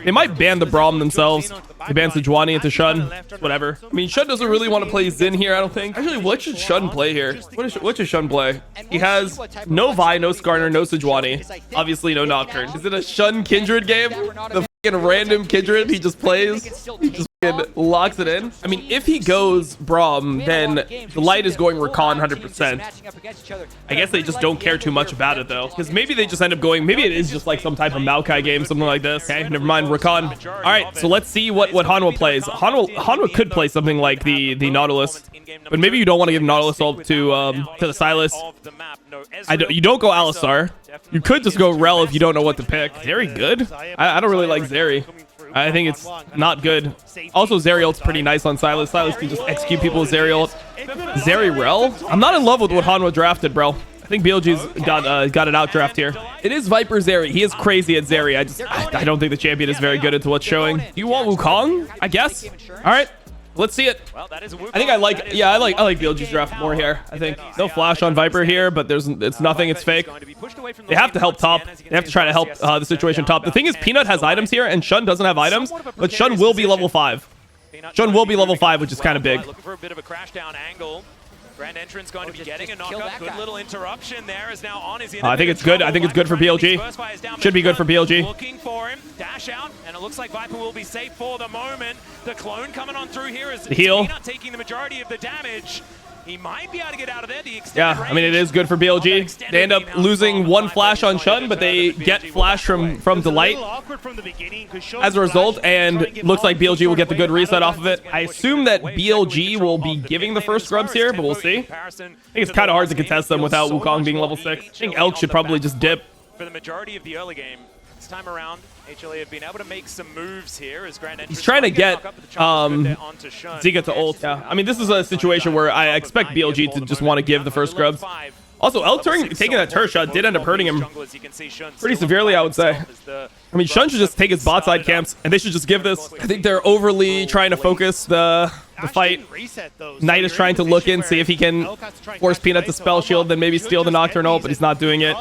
They might ban the Braum themselves. They ban Sejuani into Shun. Whatever. I mean, Shun doesn't really want to play Xin here, I don't think. Actually, what should Shun play here? What should Shun play? He has no Vi, no Skarner, no Sejuani. Obviously, no Nocturne. Is it a Shun Kindred game? The fucking random Kindred he just plays? He just locks it in. I mean, if he goes Braum, then the light is going Rakan 100%. I guess they just don't care too much about it, though. Because maybe they just end up going, maybe it is just like some type of Maokai game, something like this. Okay, never mind, Rakan. All right, so let's see what Hanwha plays. Hanwha could play something like the Nautilus. But maybe you don't want to give Nautilus ult to the Sylas. You don't go Alistar. You could just go Rel if you don't know what to pick. Very good. I don't really like Zeri. I think it's not good. Also, Zeri ult's pretty nice on Sylas. Sylas can just execute people with Zeri ult. Zeri Rel? I'm not in love with what Hanwha drafted, bro. I think BLG's got an outdraft here. It is Viper Zeri. He is crazy at Zeri. I don't think the champion is very good at what's showing. Do you want Wukong? I guess. All right. Let's see it. I think I like BLG's draft more here. I think no flash on Viper here, but it's nothing. It's fake. They have to help top. They have to try to help the situation top. The thing is, Peanut has items here, and Shun doesn't have items, but Shun will be level 5. Shun will be level 5, which is kind of big. Looking for a bit of a crash down angle. Grand Entrance going to be getting a knockup. Good little interruption there is now on his I think it's good. I think it's good for BLG. Should be good for BLG. Looking for him. Dash out, and it looks like Viper will be safe for the moment. The clone coming on through here is Peanut taking the majority of the damage. He might be able to get out of there. Yeah, I mean, it is good for BLG. They end up losing one flash on Shun, but they get flash from Delight as a result, and looks like BLG will get the good reset off of it. I assume that BLG will be giving the first scrubs here, but we'll see. I think it's kind of hard to contest them without Wukong being level 6. I think Elk should probably just dip. For the majority of the early game, this time around, HLE have been able to make some moves here as Grand Entrance. He's trying to get Zika to ult. Yeah, I mean, this is a situation where I expect BLG to just want to give the first scrubs. Also, Elk taking that turret shot did end up hurting him pretty severely, I would say. I mean, Shun should just take his bot side camps, and they should just give this. I think they're overly trying to focus the fight. Knight is trying to look in, see if he can force Peanut to spell shield, then maybe steal the Nocturne ult, but he's not doing it.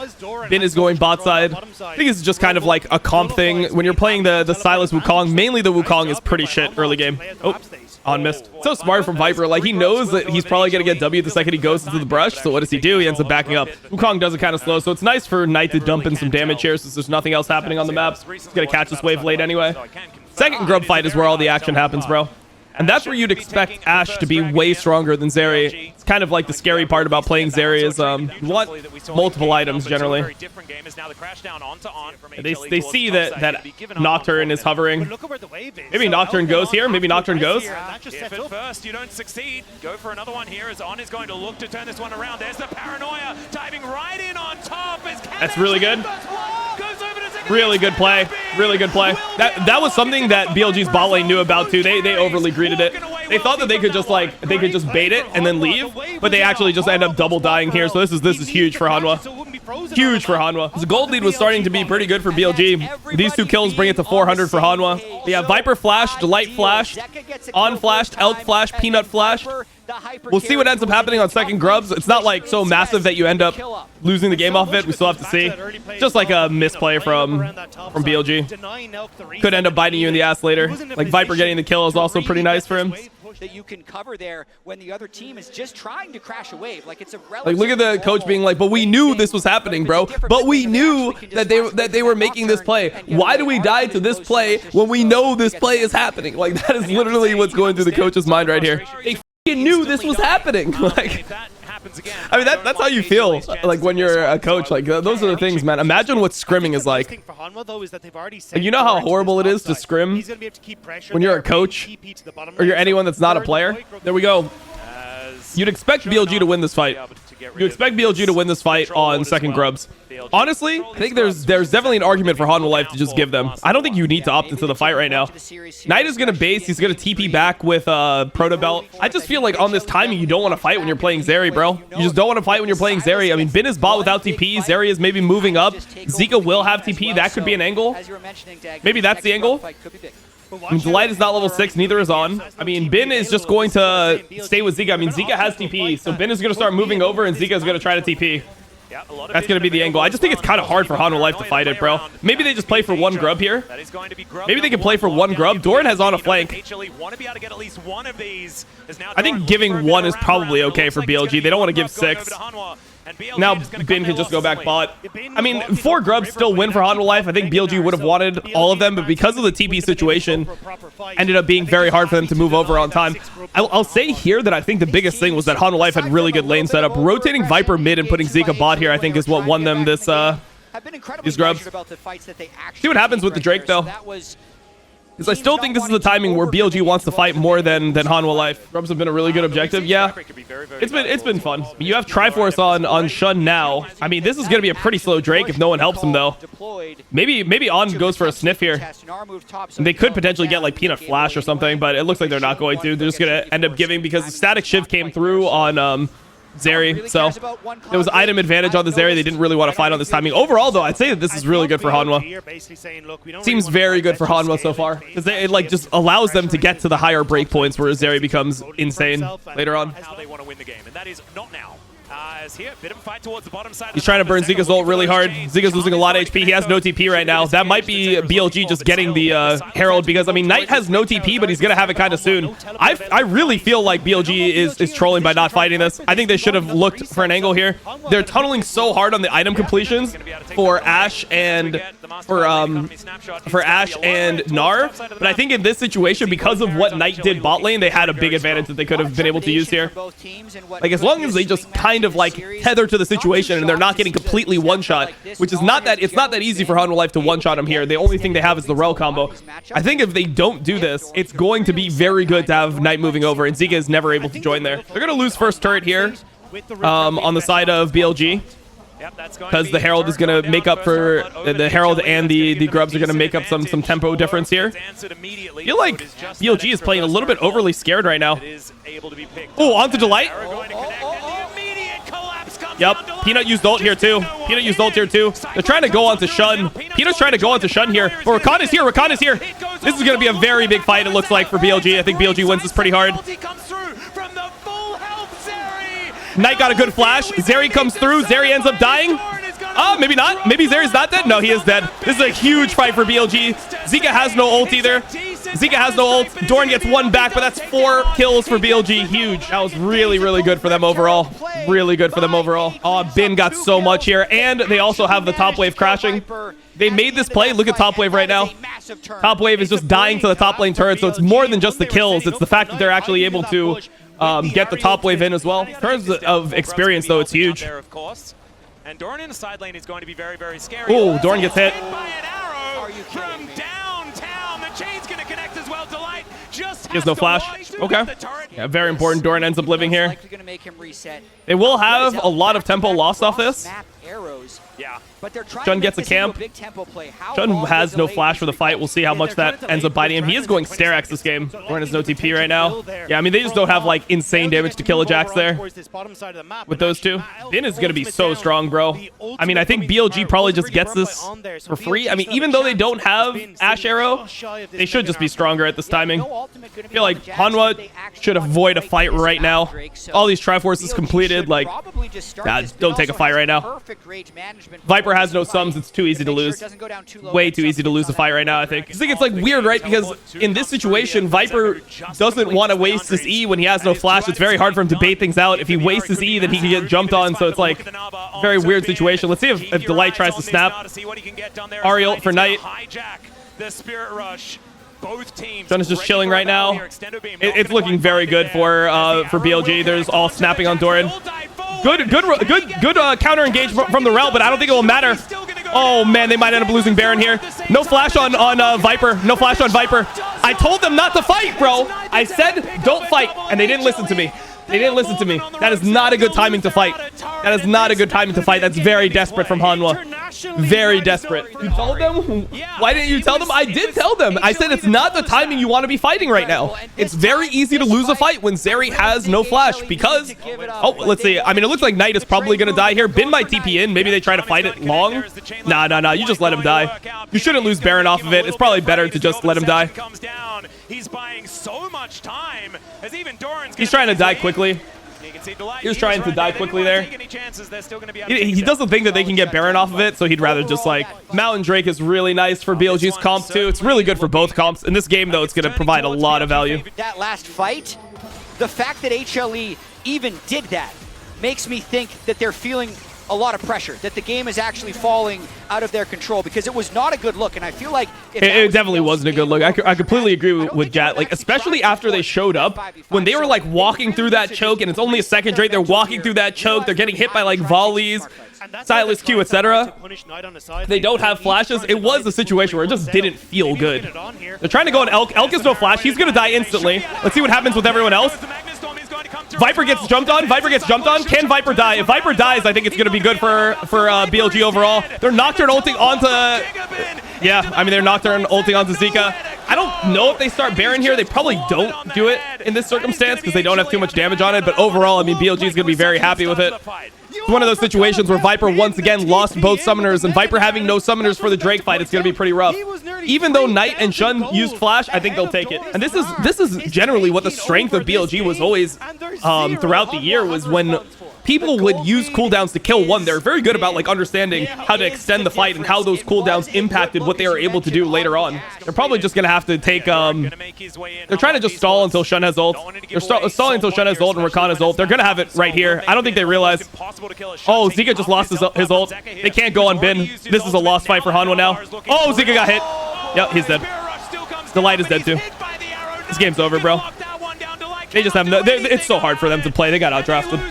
Bin is going bot side. I think it's just kind of like a comp thing. When you're playing the Sylas Wukong, mainly the Wukong is pretty shit early game. Oh, on missed. So smart from Viper. Like, he knows that he's probably going to get W the second he goes into the brush, so what does he do? He ends up backing up. Wukong does it kind of slow, so it's nice for Knight to dump in some damage here since there's nothing else happening on the map. He's going to catch this wave late anyway. Second grub fight is where all the action happens, bro. And that's where you'd expect Ashe to be way stronger than Zeri. It's kind of like the scary part about playing Zeri is you want multiple items generally. They see that Nocturne is hovering. Maybe Nocturne goes here. Maybe Nocturne goes. If at first you don't succeed, go for another one here as On is going to look to turn this one around. There's the Paranoia diving right in on top. That's really good. Really good play. Really good play. That was something that BLG's bot lane knew about too. They overly greeted it. They thought that they could just bait it and then leave, but they actually just end up double dying here. So this is huge for Hanwha. Huge for Hanwha. The gold lead was starting to be pretty good for BLG. These two kills bring it to 400 for Hanwha. But yeah, Viper flash, Delight flash, On flashed, Elk flash, Peanut flash. We'll see what ends up happening on second grubs. It's not like so massive that you end up losing the game off of it. We still have to see. Just like a misplay from BLG. Could end up biting you in the ass later. Like Viper getting the kill is also pretty nice for him. That you can cover there when the other team is just trying to crash a wave. Like, it's a like, look at the coach being like, but we knew this was happening, bro. But we knew that they were making this play. Why do we die to this play when we know this play is happening? Like, that is literally what's going through the coach's mind right here. They knew this was happening. Like, I mean, that's how you feel like when you're a coach. Like, those are the things, man. Imagine what scrimming is like. You know how horrible it is to scrim when you're a coach or you're anyone that's not a player? There we go. You'd expect BLG to win this fight. You expect BLG to win this fight on second grubs. Honestly, I think there's definitely an argument for Hanwha Life to just give them. I don't think you need to opt into the fight right now. Knight is going to base. He's going to TP back with Proto Belt. I just feel like on this timing, you don't want to fight when you're playing Zeri, bro. You just don't want to fight when you're playing Zeri. I mean, Bin is bot without TP. Zeri is maybe moving up. Zika will have TP. That could be an angle. Maybe that's the angle. I mean, Delight is not level 6, neither is On. I mean, Bin is just going to stay with Zika. I mean, Zika has TP, so Bin is going to start moving over, and Zika is going to try to TP. That's going to be the angle. I just think it's kind of hard for Hanwha Life to fight it, bro. Maybe they just play for one grub here. Maybe they can play for one grub. Doran has On a flank. I think giving one is probably okay for BLG. They don't want to give 6. And BLG Now just gonna Bin cut can just their go back losses bot. away. I mean, 4 grubs still win for Hanwha Life. I think BLG would have wanted all of them, but because of the TP situation, ended up being very hard for them to move over on time. I'll say here that I think the biggest thing was that Hanwha Life had really good lane setup. Rotating Viper mid and putting Zika bot here, I think, is what won them this these grubs. See what happens with the Drake, though. Because I still think this is the timing where BLG wants to fight more than Hanwha Life. Grubs have been a really good objective. Yeah, it's been fun. You have Triforce on Shun now. I mean, this is going to be a pretty slow Drake if no one helps him, though. Maybe On goes for a sniff here. And they could potentially get like Peanut Flash or something, but it looks like they're not going to. They're just going to end up giving because the Static Shiv came through on Zeri, so there was item advantage on the Zeri. They didn't really want to fight on this timing. Overall, though, I'd say that this is really good for Hanwha. Seems very good for Hanwha so far, because it like just allows them to get to the higher break points where Zeri becomes insane later on. How they want to win the game, and that is not now. As here, bit of a fight towards the bottom side. He's trying to burn Zika's ult really hard. Zika's losing a lot of HP. He has no TP right now. That might be BLG just getting the Herald, because, I mean, Knight has no TP, but he's going to have it kind of soon. I really feel like BLG is trolling by not fighting this. I think they should have looked for an angle here. They're tunneling so hard on the item completions for Ashe and for Ashe and Nar, but I think in this situation, because of what Knight did bot lane, they had a big advantage that they could have been able to use here. Like, as long as they just kind of like tether to the situation and they're not getting completely one-shot, which is not that, it's not that easy for Hanwha Life to one-shot him here. The only thing they have is the Rel combo. I think if they don't do this, it's going to be very good to have Knight moving over, and Zika is never able to join there. They're going to lose first turret here on the side of BLG, because the Herald is going to make up for the Herald, and the Grubs are going to make up some tempo difference here. I feel like BLG is playing a little bit overly scared right now. Oh, onto Delight. Yep, Peanut used ult here too. Peanut used ult here too. They're trying to go onto Shun. Peanut's trying to go onto Shun here. But Rakan is here. Rakan is here. This is going to be a very big fight, it looks like, for BLG. I think BLG wins this pretty hard. Knight got a good flash. Zeri comes through. Zeri ends up dying. Oh, maybe not. Maybe Zeri's not dead. No, he is dead. This is a huge fight for BLG. Zika has no ult either. Zika has no ult. Doran gets one back, but that's 4 kills for BLG. Huge. That was really, really good for them overall. Really good for them overall. Oh, Bin got so much here. And they also have the top wave crashing. They made this play. Look at top wave right now. Top wave is just dying to the top lane turret, so it's more than just the kills. It's the fact that they're actually able to get the top wave in as well. In terms of experience, though, it's huge. And Doran in the side lane is going to be very, very scary. Oh, Doran gets hit. By an arrow from downtown. The chain's going to connect as well. Delight just he has no flash. Okay. Yeah, very important. Doran ends up living here. They will have a lot of tempo lost off this. Yeah. Shun gets a camp. Shun has no flash for the fight. We'll see how much that ends up biting him. He is going Sterax this game. Doran has no TP right now. Yeah, I mean, they just don't have, like, insane damage to Killajax there with those two. Bin is going to be so strong, bro. I mean, I think BLG probably just gets this for free. I mean, even though they don't have Ashe Arrow, they should just be stronger at this timing. I feel like Hanwha should avoid a fight right now. All these Triforces completed. Like, don't take a fight right now. Viper has no sums. It's too easy to lose. Way too easy to lose a fight right now, I think. I think it's like weird, right? Because in this situation, Viper doesn't want to waste his E when he has no flash. It's very hard for him to bait things out. If he wastes his E, then he can get jumped on. So it's like a very weird situation. Let's see if Delight tries to snap. Ahri ult for Knight. Shun is just chilling right now. It's looking very good for BLG. There's all snapping on Doran. Good counter engage from the Rel, but I don't think it will matter. Oh man, they might end up losing Baron here. No flash on Viper. No flash on Viper. I told them not to fight, bro. I said don't fight, and they didn't listen to me. They didn't listen to me. That is not a good timing to fight. That is not a good timing to fight. That's very desperate from Hanwha. Very desperate. You told them? Why didn't you tell them? I did tell them. I said it's not the timing you want to be fighting right now. It's very easy to lose a fight when Zeri has no flash because... Oh, let's see. I mean, it looks like Knight is probably going to die here. Bin might TP in. Maybe they try to fight it long. Nah. You just let him die. You shouldn't lose Baron off of it. It's probably better to just let him die. He's buying so much time as even Doran's He's trying to die quickly. He was trying to die quickly there. He doesn't think that they can get Baron off of it, so he'd rather just like... Mountain Drake is really nice for BLG's comps too. It's really good for both comps. In this game, though, it's going to provide a lot of value. That last fight, the fact that HLE even did that makes me think that they're feeling a lot of pressure, that the game is actually falling out of their control, because it was not a good look. And I feel like it definitely wasn't a good look. I completely agree with Gat. Like, especially after they showed up, when they were like walking through that choke, and it's only a second straight, they're walking through that choke, they're getting hit by like volleys, Silas Q, etc. They don't have flashes. It was a situation where it just didn't feel good. They're trying to go on Elk. Elk is no flash. He's gonna die instantly. Let's see what happens with everyone else. Viper gets jumped on. Viper gets jumped on. Can Viper die? If Viper dies, I think it's going to be good for BLG overall. They're Nocturne ulting onto... Yeah, I mean, they're Nocturne ulting onto Zika. I don't know if they start Baron here. They probably don't do it in this circumstance because they don't have too much damage on it. But overall, I mean, BLG is going to be very happy with it. It's one of those situations where Viper once again lost both summoners, and Viper having no summoners for the Drake fight, it's going to be pretty rough. Even though Knight and Shun used Flash, I think they'll take it. And this is generally what the strength of BLG was always throughout the year, was when people would use cooldowns to kill one. They're very good about like understanding how to extend the fight and how those cooldowns impacted what they were able to do later on. They're probably just going to have to take... they're trying to just stall until Shun has ult. They're stalling until Shun has ult and Rakan has ult. They're going to have it right here. I don't think they realize... Oh, Zika just lost his ult. They can't go on Bin. This is a lost fight for Hanwha now. Oh, Zika got hit. Yep, he's dead. The light is dead too. This game's over, bro. They just have no... It's so hard for them to play. They got outdrafted.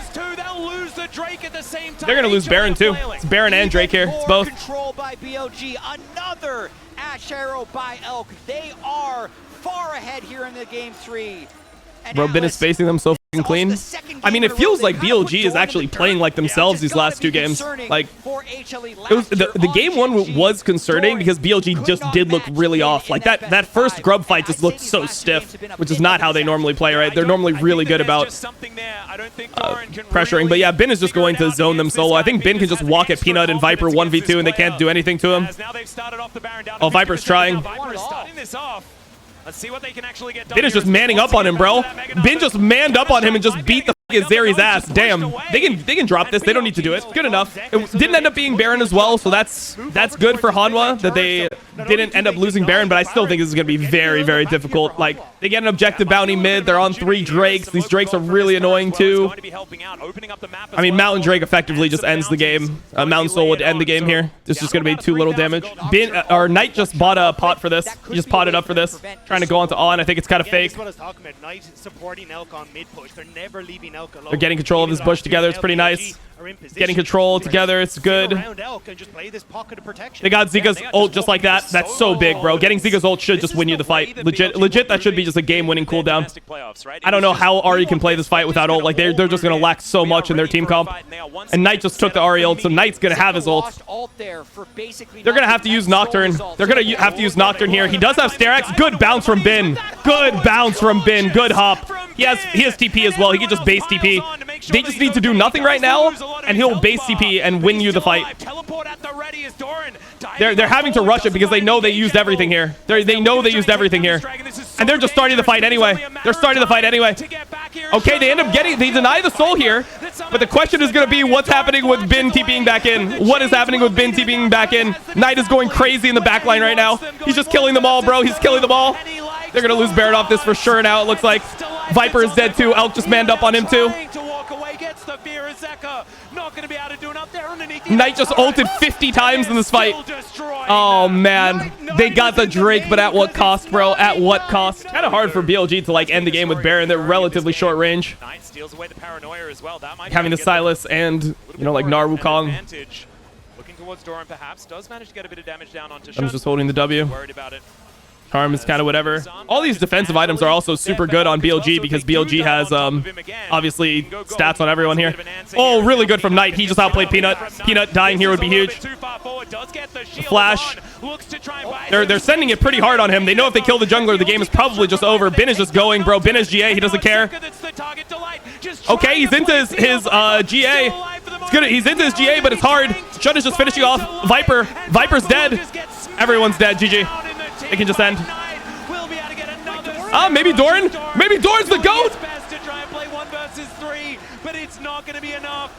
They're going to lose Baron too. It's Baron and Drake here. It's both. Control by BLG. Another Ash Arrow by Elk. They are far ahead here in the game 3. Bro, Bin is facing them so fucking clean. I mean, it feels like BLG is actually playing like themselves these last two games. Like, it was, the game 1 was concerning because BLG just did look really off. Like, that first grub fight just looked so stiff, which is not how they normally play, right? They're normally really good about pressuring. But yeah, Bin is just going to zone them solo. I think Bin can just walk at Peanut and Viper 1v2 and they can't do anything to him. Oh, Viper's trying. Let's see what they can actually get done. Bin is just manning up on him, bro. Bin just manned up on him and just beat the fucking Zeri's ass. Damn. They can drop this. They don't need to do it. Good enough. It didn't end up being Baron as well, so that's good for Hanwha that they didn't end up losing Baron, but I still think this is going to be very, very difficult. Like, they get an objective bounty mid. They're on 3 Drakes. These Drakes are really annoying too. I mean, Mountain Drake effectively just ends the game. Mountain Soul would end the game here. This is just going to be too little damage. Knight just bought a pot for this. He just potted up for this. Trying to go onto On. I think it's kind of fake. They're getting control of this bush together. It's pretty nice. Getting control together. It's good. They got Zika's ult just like that. That's so big, bro. Getting Zika's ult should just win you the fight. Legit, that should be just a game-winning cooldown. I don't know how Ahri can play this fight without ult. Like, they're just going to lack so much in their team comp. And Knight just took the Ahri ult, so Knight's going to have his ult. They're going to have to use Nocturne. They're going to have to use Nocturne here. He does have Sterax. Good bounce from Bin. Good bounce from Bin. Good hop. He has TP as well. He can just base TP. They just need to do nothing right now, and he'll base TP and win you the fight. They're having to rush it because they know they used everything here. They know they used everything here. And they're just starting the fight anyway. They're starting the fight anyway. Okay, they deny the soul here, but the question is going to be what's happening with Bin TPing back in. What is happening with Bin TPing back in? Knight is going crazy in the backline right now. He's just killing them all, bro. He's killing them all. They're going to lose Baron off this for sure now, it looks like. Viper is dead too. Elk just manned up on him too. Knight just ulted 50 times in this fight. Oh, man. They got the Drake, but at what cost, bro? At what cost? Kind of hard for BLG to, like, end the game with Baron. They're relatively short range. Having the Silas and, you know, like, Nar Wukong. Looking towards Doran, perhaps. Does manage to get a bit of damage down onto I'm just holding the W. Charm is kind of whatever. All these defensive items are also super good on BLG because BLG has, obviously, stats on everyone here. Oh, really good from Knight. He just outplayed Peanut. Peanut dying here would be huge. The flash. They're sending it pretty hard on him. They know if they kill the jungler, the game is probably just over. Bin is just going, bro. Bin is GA. He doesn't care. Okay, he's into his GA. It's good. He's into his GA, but it's hard. Shun is just finishing off Viper. Viper's dead. Everyone's dead. GG. It can just end. Maybe Doran. Maybe Doran's the GOAT. But it's not going to be enough.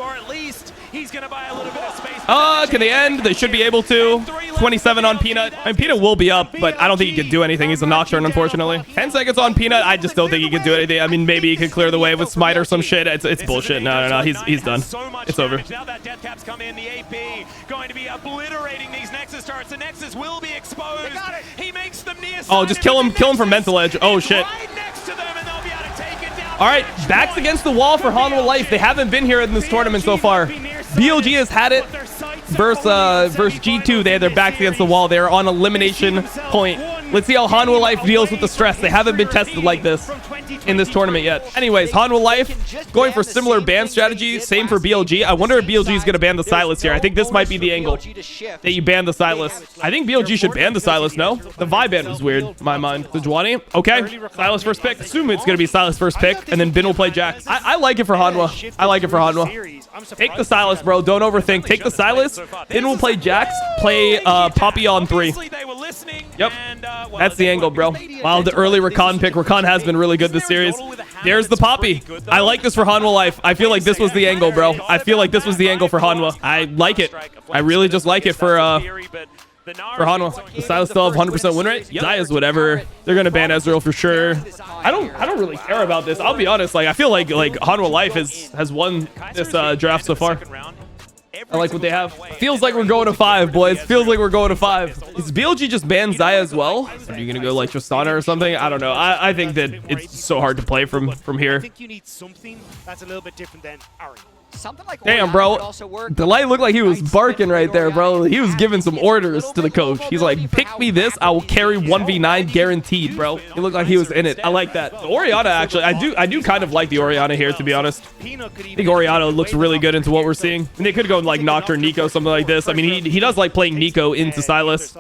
or at least he's going to buy a little bit of space. Can they end? They should be able to. 27 on Peanut. I mean, Peanut will be up, but I don't think he can do anything. He's a Nocturne, unfortunately. 10 seconds on Peanut. I just don't think he can do anything. I mean, maybe he could clear the way with Smite or some shit. It's bullshit. No. He's done. It's over. Now that death caps come in, the AP going to be obliterating these Nexus turrets. The Nexus will be exposed. He makes them near. Oh, just kill him from Mental Edge. Oh, shit. Right next to them, and they'll be able to take it down. All right, backs against the wall for Hanwha Life. They haven't been here in this tournament so far. BLG has had it versus G2. They had their backs against the wall. They're on elimination point. Let's see how Hanwha Life deals with the stress. They haven't been tested like this in this tournament yet. Anyways, Hanwha Life going for similar ban strategy. Same for BLG. I wonder if BLG is going to ban the Sylas here. I think this might be the angle that you ban the Sylas. I think BLG should ban the Sylas, no? The vibe ban was weird in my mind. The Juani? Okay. Sylas first pick. Assume it's going to be Sylas first pick, and then Bin will play Jax. I like it for Hanwha. I like it for Hanwha. Take the Sylas, bro. Don't overthink. Take the Sylas. Bin will play Jax. Play Poppy on 3. Yep. That's the angle, bro. Wow, the early Rakan pick. Rakan has been really good this series. There's the Poppy. I like this for Hanwha Life. I feel like this was the angle, bro. I feel like this was the angle for Hanwha. I like it. I really just like it for Hanwha. The Sylas still have 100% win rate. Zaya's whatever. They're gonna ban Ezreal for sure. I don't really care about this. I'll be honest. Like I feel like Hanwha Life has won this draft so far. I like what they have. Feels like we're going to 5, boys. Feels like we're going to 5. Is BLG just ban Xayah as well? Are you gonna go like Tristana or something? I don't know. I think that it's so hard to play from here. I think you need something that's a little bit different than Ari. Something like damn, bro. Delight looked like he was barking right there, bro. He was giving some orders to the coach. He's like, pick me this, I will carry 1v9 guaranteed, bro. He looked like he was in it. I like that. The Orianna, actually, I do kind of like the Orianna here, to be honest. I think Orianna looks really good into what we're seeing. And they could go like Nocturne, Nico, something like this. I mean, he does like playing Nico into Sylas.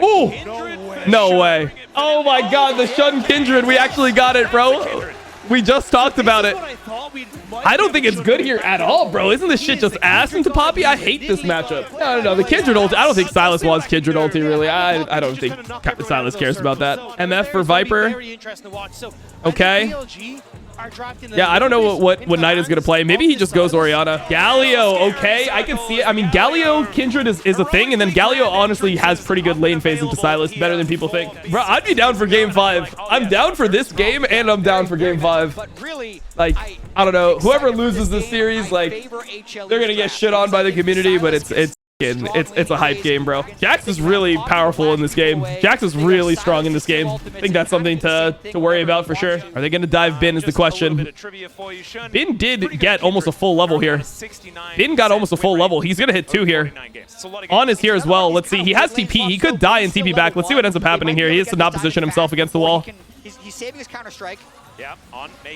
Ooh! No way. Oh my god, the Shun Kindred. We actually got it, bro. We just talked about it. I don't think it's good here at all, bro. Isn't this shit just ass into Poppy? I hate this matchup. No. The Kindred ulti. I don't think Sylas wants Kindred ulti, really. I don't think Sylas cares about that. MF for Viper. Okay. Yeah, I don't know what Knight is going to play. Maybe he just goes Orianna. Galio, okay. I can see it. I mean, Galio Kindred is a thing, and then Galio honestly has pretty good lane phase into Sylas, better than people think. Bro, I'd be down for game 5. I'm down for this game, and I'm down for game 5. Like, I don't know. Whoever loses this series, like, they're going to get shit on by the community, but it's a hype game, bro. Jax is really powerful in this game. Jax is really strong in this game. I think that's something to worry about for sure. Are they going to dive Bin is the question. Bin did get almost a full level here. Bin got almost a full level. He's going to hit 2 here. On is here as well. Let's see. He has TP. He could die and TP back. Let's see what ends up happening here. He has to not position himself against the wall. He's saving his counter-strike.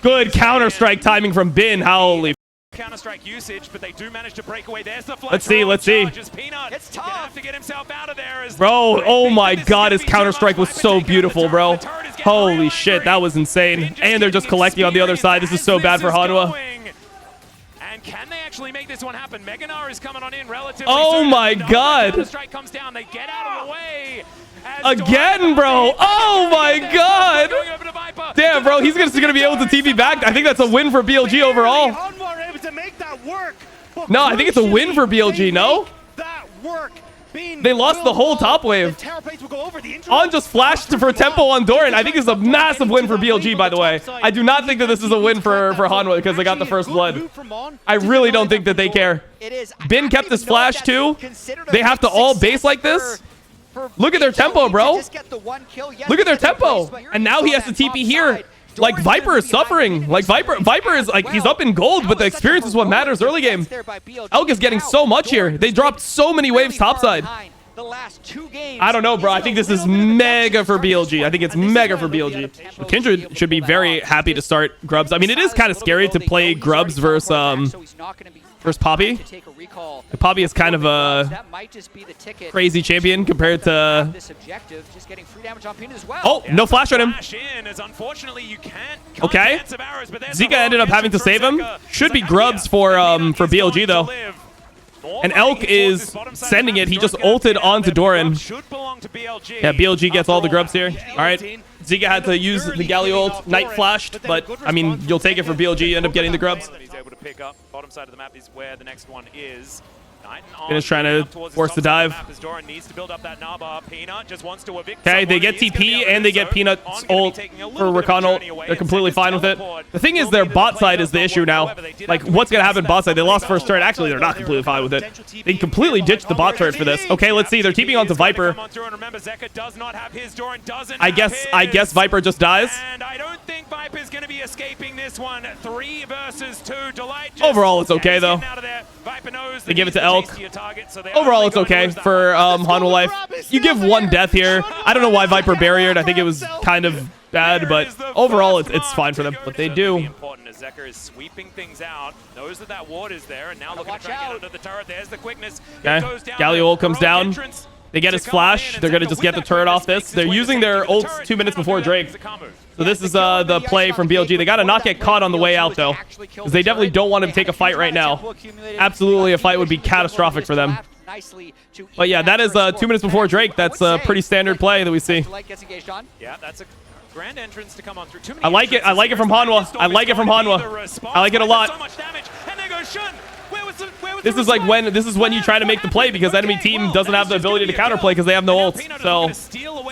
Good counter-strike timing from Bin. Holy Counter-strike usage, but they do manage to break away. There's the flash. Let's see. It's tough. Have to get himself out of there. Bro, oh my god, his counter-strike was so beautiful, bro. Holy shit, that was insane. And they're just collecting on the other side. This is so bad for Hanwha. And can they actually make this one happen? Meganar is coming on in relatively oh soon. my god. Counter-strike comes down. They get out of the way. Again, bro. Oh my god. Damn, bro. He's just going to be able to TP back. I think that's a win for BLG overall. No, I think it's a win for BLG, no? They lost the whole top wave. On just flashed for tempo on Doran. I think it's a massive win for BLG, by the way. I do not think that this is a win for Hanwha because they got the first blood. I really don't think that they care. Bin kept his flash too. They have to all base like this. Look at their tempo, bro. Look at their tempo. And now he has to TP here. Like, Viper is suffering. Like, Viper is, like, he's up in gold, but the experience is what matters early game. Elk is getting so much here. They dropped so many waves topside. I don't know, bro. I think this is mega for BLG. I think it's mega for BLG. Kindred should be very happy to start Grubs. I mean, it is kind of scary to play Grubs versus Poppy. Poppy is kind of a crazy champion compared to... Oh, no flash on him. Okay. Zika ended up having to save him. Should be Grubs for BLG, though. And Elk is sending it. He just ulted onto Doran. Yeah, BLG gets all the Grubs here. All right. Zika had to use the Galio ult. Knight flashed, but, I mean, you'll take it for BLG. You end up getting the Grubs. pick up. Bottom side of the map is where the next one is. Is trying to force the dive. Okay, they get TP and they get Peanut's ult for Rakan ult. They're completely fine with it. The thing is, their bot side is the issue now. Like, what's going to happen bot side? They lost first turret. Actually, they're not completely fine with it. They completely ditched the bot turret for this. Okay, let's see. They're TPing onto Viper. I guess Viper just dies. And I don't think Viper's going to be escaping this one. 3 versus 2. Delight overall, it's okay, though. They give it to Elk. Overall, it's okay for Hanwha Life. You give 1 death here. I don't know why Viper barriered. I think it was kind of bad, but overall, it's fine for them. But they do. Important as Zeker is sweeping things out. Knows that ward is there, and now looking to try to get under the turret. There's the quickness. Okay, Galio ult comes down. They get his flash. They're going to just get the turret off this. They're using their ults 2 minutes before Drake. So this is the play from BLG. They got to not get caught on the way out, though, because they definitely don't want to take a fight right now. Absolutely, a fight would be catastrophic for them. But yeah, that is 2 minutes before Drake. That's a pretty standard play that we see. Yeah, that's a grand entrance to come on through. I like it. I like it from Hanwha. I like it from Hanwha. I like it a lot. This is like when you try to make the play because enemy team doesn't have the ability to counterplay because they have no ults. So it's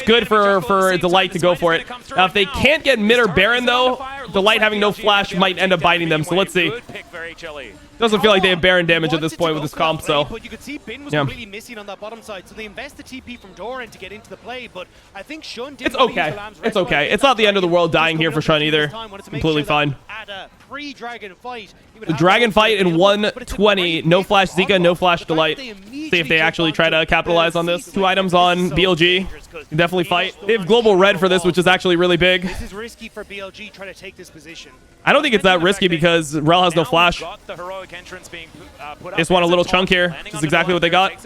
good for Delight to go for it. Now if they can't get mid or Baron though, Delight having no flash might end up biting them. So let's see. Doesn't feel like they have Baron damage at this point with this comp, so but you could see Bin was completely missing on that bottom side, so they invest the TP from Doran to get into the play, but I think Shun did. It's okay. It's okay. It's not the end of the world dying here for Shun either. Completely fine. The dragon fight in 120. No flash Zika, no flash Delight. See if they actually try to capitalize on this. 2 items on BLG. Definitely fight. They have global red for this, which is actually really big. This is risky for BLG trying to take this position. I don't think it's that risky because Rel has no flash. They just want a little chunk here. This is exactly what they got. It's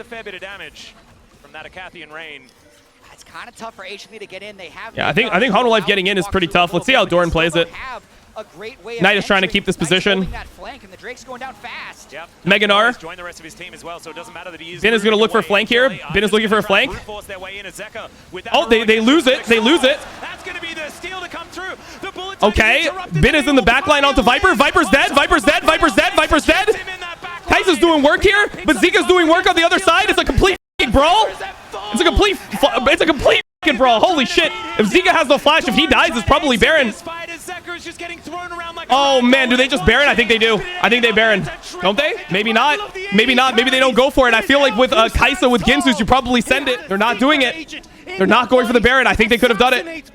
kind of tough for HLE to get in. They have I think Hanwha Life getting in is pretty tough. Let's see how Doran plays it. Knight is trying to keep this position. Meganar. Bin is going to look for a flank here. Bin is looking for a flank. Oh, they lose it. They lose it. Okay. Bin is in the back line onto Viper. Viper's dead. Viper's dead. Viper's dead. Viper's dead. Kai'Zix doing work here, but Zika's doing work on the other side. It's a complete brawl. It's a complete brawl. Holy shit. If Zika has no flash, if he dies, it's probably Baron. Oh man, do they just Baron? I think they do. I think they Baron. Don't they? Maybe not. Maybe not. Maybe they don't go for it. I feel like with Kai'Sa with Ginsu's, you probably send it. They're not doing it. They're not going for the Baron. I think they could have done it.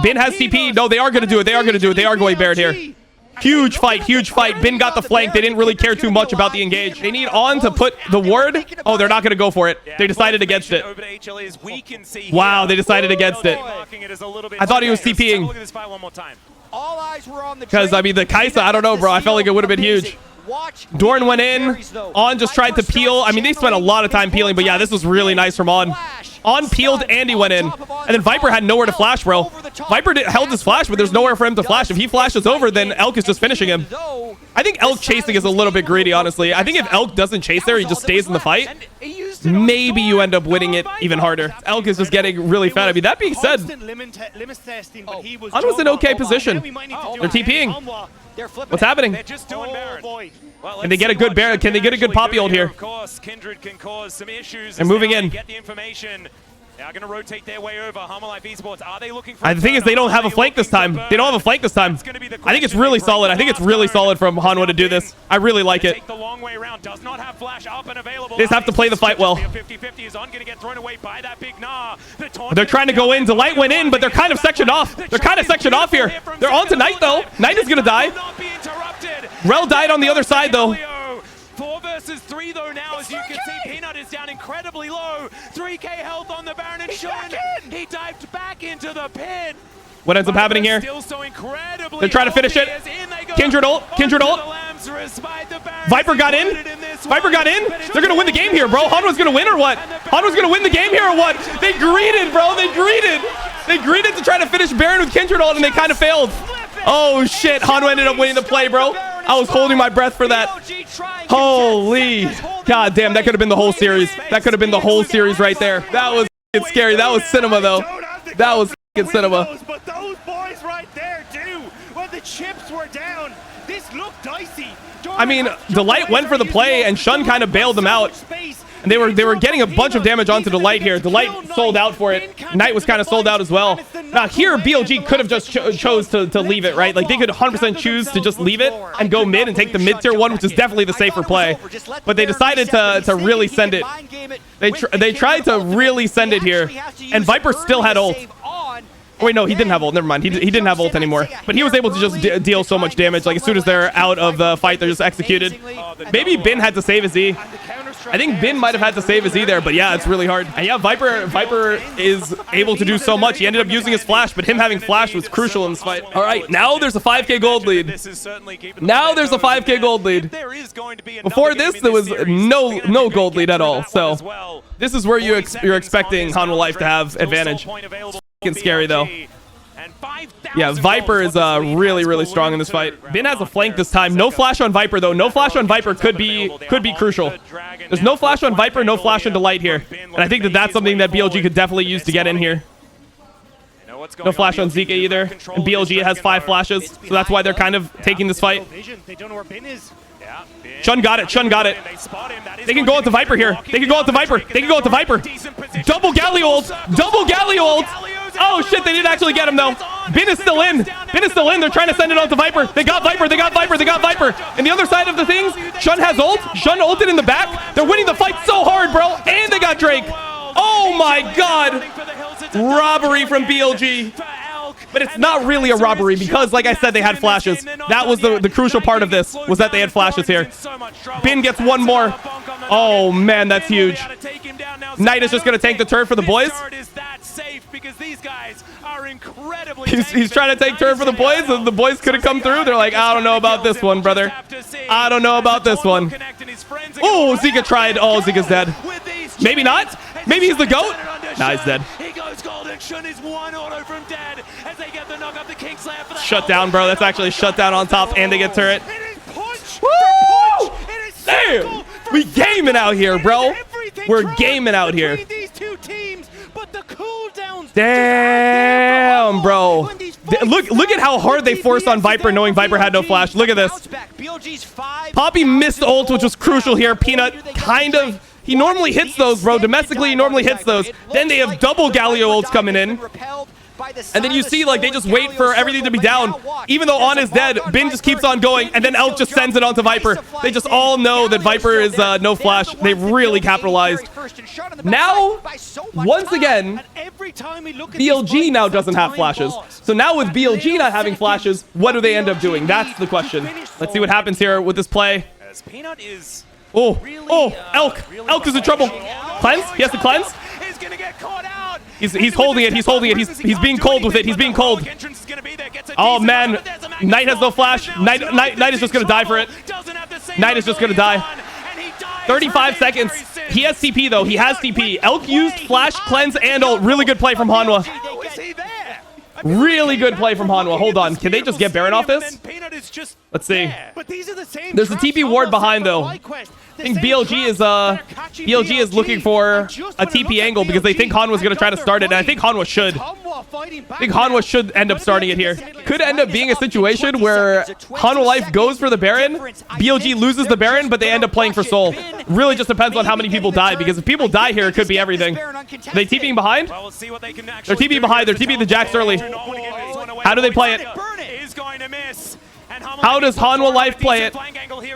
Bin has TP. No, they are going to do it. They are going to do it. They are going Baron here. Huge fight, huge fight. Bin got the flank. They didn't really care too much about the engage. They need On to put the ward. Oh, they're not going to go for it. They decided against it. Wow, they decided against it. I thought he was TPing. Because, I mean, the Kai'Sa, I don't know, bro. I felt like it would have been huge. Dorn went in. On just tried to peel. I mean, they spent a lot of time peeling, but yeah, this was really nice from On. On peeled and he went in. And then Viper had nowhere to flash, bro. Viper held his flash, but there's nowhere for him to flash. If he flashes over, then Elk is just finishing him. I think Elk chasing is a little bit greedy, honestly. I think if Elk doesn't chase there, he just stays in the fight. Maybe you end up winning it even harder. Elk is just getting really fat. I mean, that being said, On was in okay position. They're TPing. What's happening? Can they get a good Baron? Can they get a good Poppy ult here? Of course, Kindred can cause some issues. They're moving in. Get the information. They are going to rotate their way over. Hanwha Life Esports, are they looking for the thing is, they don't have a flank this time. They don't have a flank this time. I think it's really solid. I think it's really solid from Hanwha to do this. I really like it. The long way around does not have flash up and available. They just have to play the fight well. 50-50 is On going to get thrown away by that big Gnar. They're trying to go in. Delight went in, but they're kind of sectioned off. They're kind of sectioned off here. They're on to Knight, though. Knight is going to die. Rel died on the other side, though. 4 versus 3 though now, as you can see, Peanut is down incredibly low. 3k health on the Baron and Shun. He dived back into the pit. What ends up happening here? They're trying to finish it. Kindred ult. Kindred ult. Viper got in. Viper got in. They're going to win the game here, bro. Hanwha's going to win or what? Hanwha's going to win the game here or what? They greeted, bro. They greeted. They greeted to try to finish Baron with Kindred ult, and they kind of failed. Oh, shit. Hanwha ended up winning the play, bro. I was holding my breath for that. Holy. God damn, that could have been the whole series. That could have been the whole series right there. That was scary. That was cinema, though. That was cinema. But those boys right there do. When the chips were down. This looked dicey. I mean, Delight went for the play, and Shun kind of bailed them out. And they were getting a bunch of damage onto Delight here. Delight sold out for it. Knight was kind of sold out as well. Now here, BLG could have just chose to leave it, right? Like they could 100% choose to just leave it and go mid and take the mid tier one, which is definitely the safer play. But they decided to really send it. They tried to really send it here, and Viper still had ult. Oh, wait, no, he didn't have ult. Never mind. He didn't have ult anymore. But he was able to just deal so much damage. Like, as soon as they're out of the fight, they're just executed. Maybe Bin had to save his E. I think Bin might have had to save his E there, but yeah, it's really hard. And yeah, Viper is able to do so much. He ended up using his flash, but him having flash was crucial in this fight. All right, now there's a 5K gold lead. Now there's a 5K gold lead. Before this, there was no gold lead at all. So this is where you're expecting Hanwha Life to have advantage. It's scary though. Yeah, Viper is really strong in this fight. Bin has a flank this time. No flash on Viper though. No flash on Viper could be crucial. There's no flash on Viper, no flash on Delight here, and I think that's something that BLG could definitely use to get in here. No flash on Zika either, and BLG has 5 flashes, so that's why they're kind of taking this fight. Shun got it. Shun got it. They can go out to Viper here. They can go out to Viper. They can go out to Viper. Double Galio ult. Double Galio ult. Oh shit, they didn't actually get him though. Bin is still in. Bin is still in. They're trying to send it out to Viper. They got Viper. They got Viper. They got Viper. And the other side of the things, Shun has ult. Shun ulted in the back. They're winning the fight so hard, bro. And they got Drake. Oh my god. Robbery from BLG. But it's not really a robbery because, like I said, they had flashes. That was the crucial part of this, was that they had flashes here. Bin gets one more. Oh, man, that's huge. Knight is just going to tank the turret for the boys. He's trying to take turret for the boys, and the boys couldn't come through. They're like, I don't know about this one, brother. I don't know about this one. Oh, Zika tried. Oh, Zika's dead. Maybe not. Maybe he's the GOAT. Nah, he's dead. Shut down, bro. That's actually shut down on top, and they get turret. Woo! Damn! We gaming out here, bro. We're gaming out here. Damn, bro. Look at how hard they forced on Viper, knowing Viper had no flash. Look at this. Poppy missed ult, which was crucial here. Peanut kind of... He normally hits those, bro. Domestically, he normally hits those. Then they have double Galio ults coming in. And then you see, like, they just wait for everything to be down. Even though On is dead, Bin just keeps on going, and then Elk just sends it onto Viper. They just all know that Viper is no flash. They've really capitalized. Now, once again, BLG now doesn't have flashes. So now with BLG not having flashes, what do they end up doing? That's the question. Let's see what happens here with this play. Oh, Elk. Elk is in trouble. Cleanse? He has to cleanse? He's holding it. He's holding it. He's being cold with it. He's being cold. Oh, man. Knight has no flash. Knight is just going to die for it. Knight is just going to die. 35 seconds. He has TP, though. He has TP. Elk used flash, cleanse, and ult. Really good play from Hanwha. Really good play from Hanwha. Hold on. Can they just get Baron off this? Let's see. There's a TP ward behind, though. I think BLG is looking for a TP angle because they think Hanwha's going to try to start it, and I think Hanwha should. I think Hanwha should end up starting it here. Could end up being a situation where Hanwha Life goes for the Baron, BLG loses the Baron, but they end up playing for Soul. Really just depends on how many people die, because if people die here, it could be everything. Are they TPing behind? They're TPing behind. They're TPing the Jax early. How do they play it? How does Hanwha Life play it?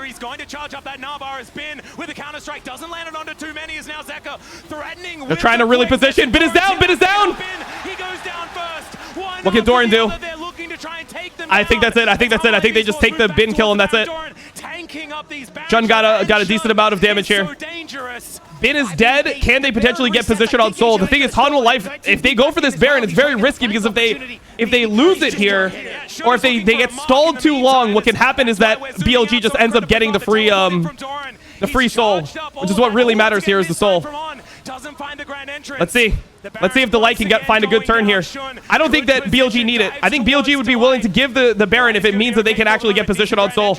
He's going to charge up that Navarre's Bin with a counter strike. Doesn't land it onto too many. Is now Zeka threatening. They're trying to really position. Bin is down. Bin is down. He goes down first. What can Doran do? I think that's it. I think that's it. I think they just take the Bin kill and that's it. Shun got a decent amount of damage here. Bin is dead. Can they potentially get position on Soul? The thing is, Hanwha Life, if they go for this Baron, it's very risky, because if they lose it here, or if they get stalled too long, what can happen is that BLG just ends up getting the free Soul, which is what really matters here, is the Soul. Doesn't find the grand entrance. Let's see. Let's see if the light can find a good turn here. I don't think that BLG need it. I think BLG would be willing to give the Baron if it means that they can actually get position on Soul.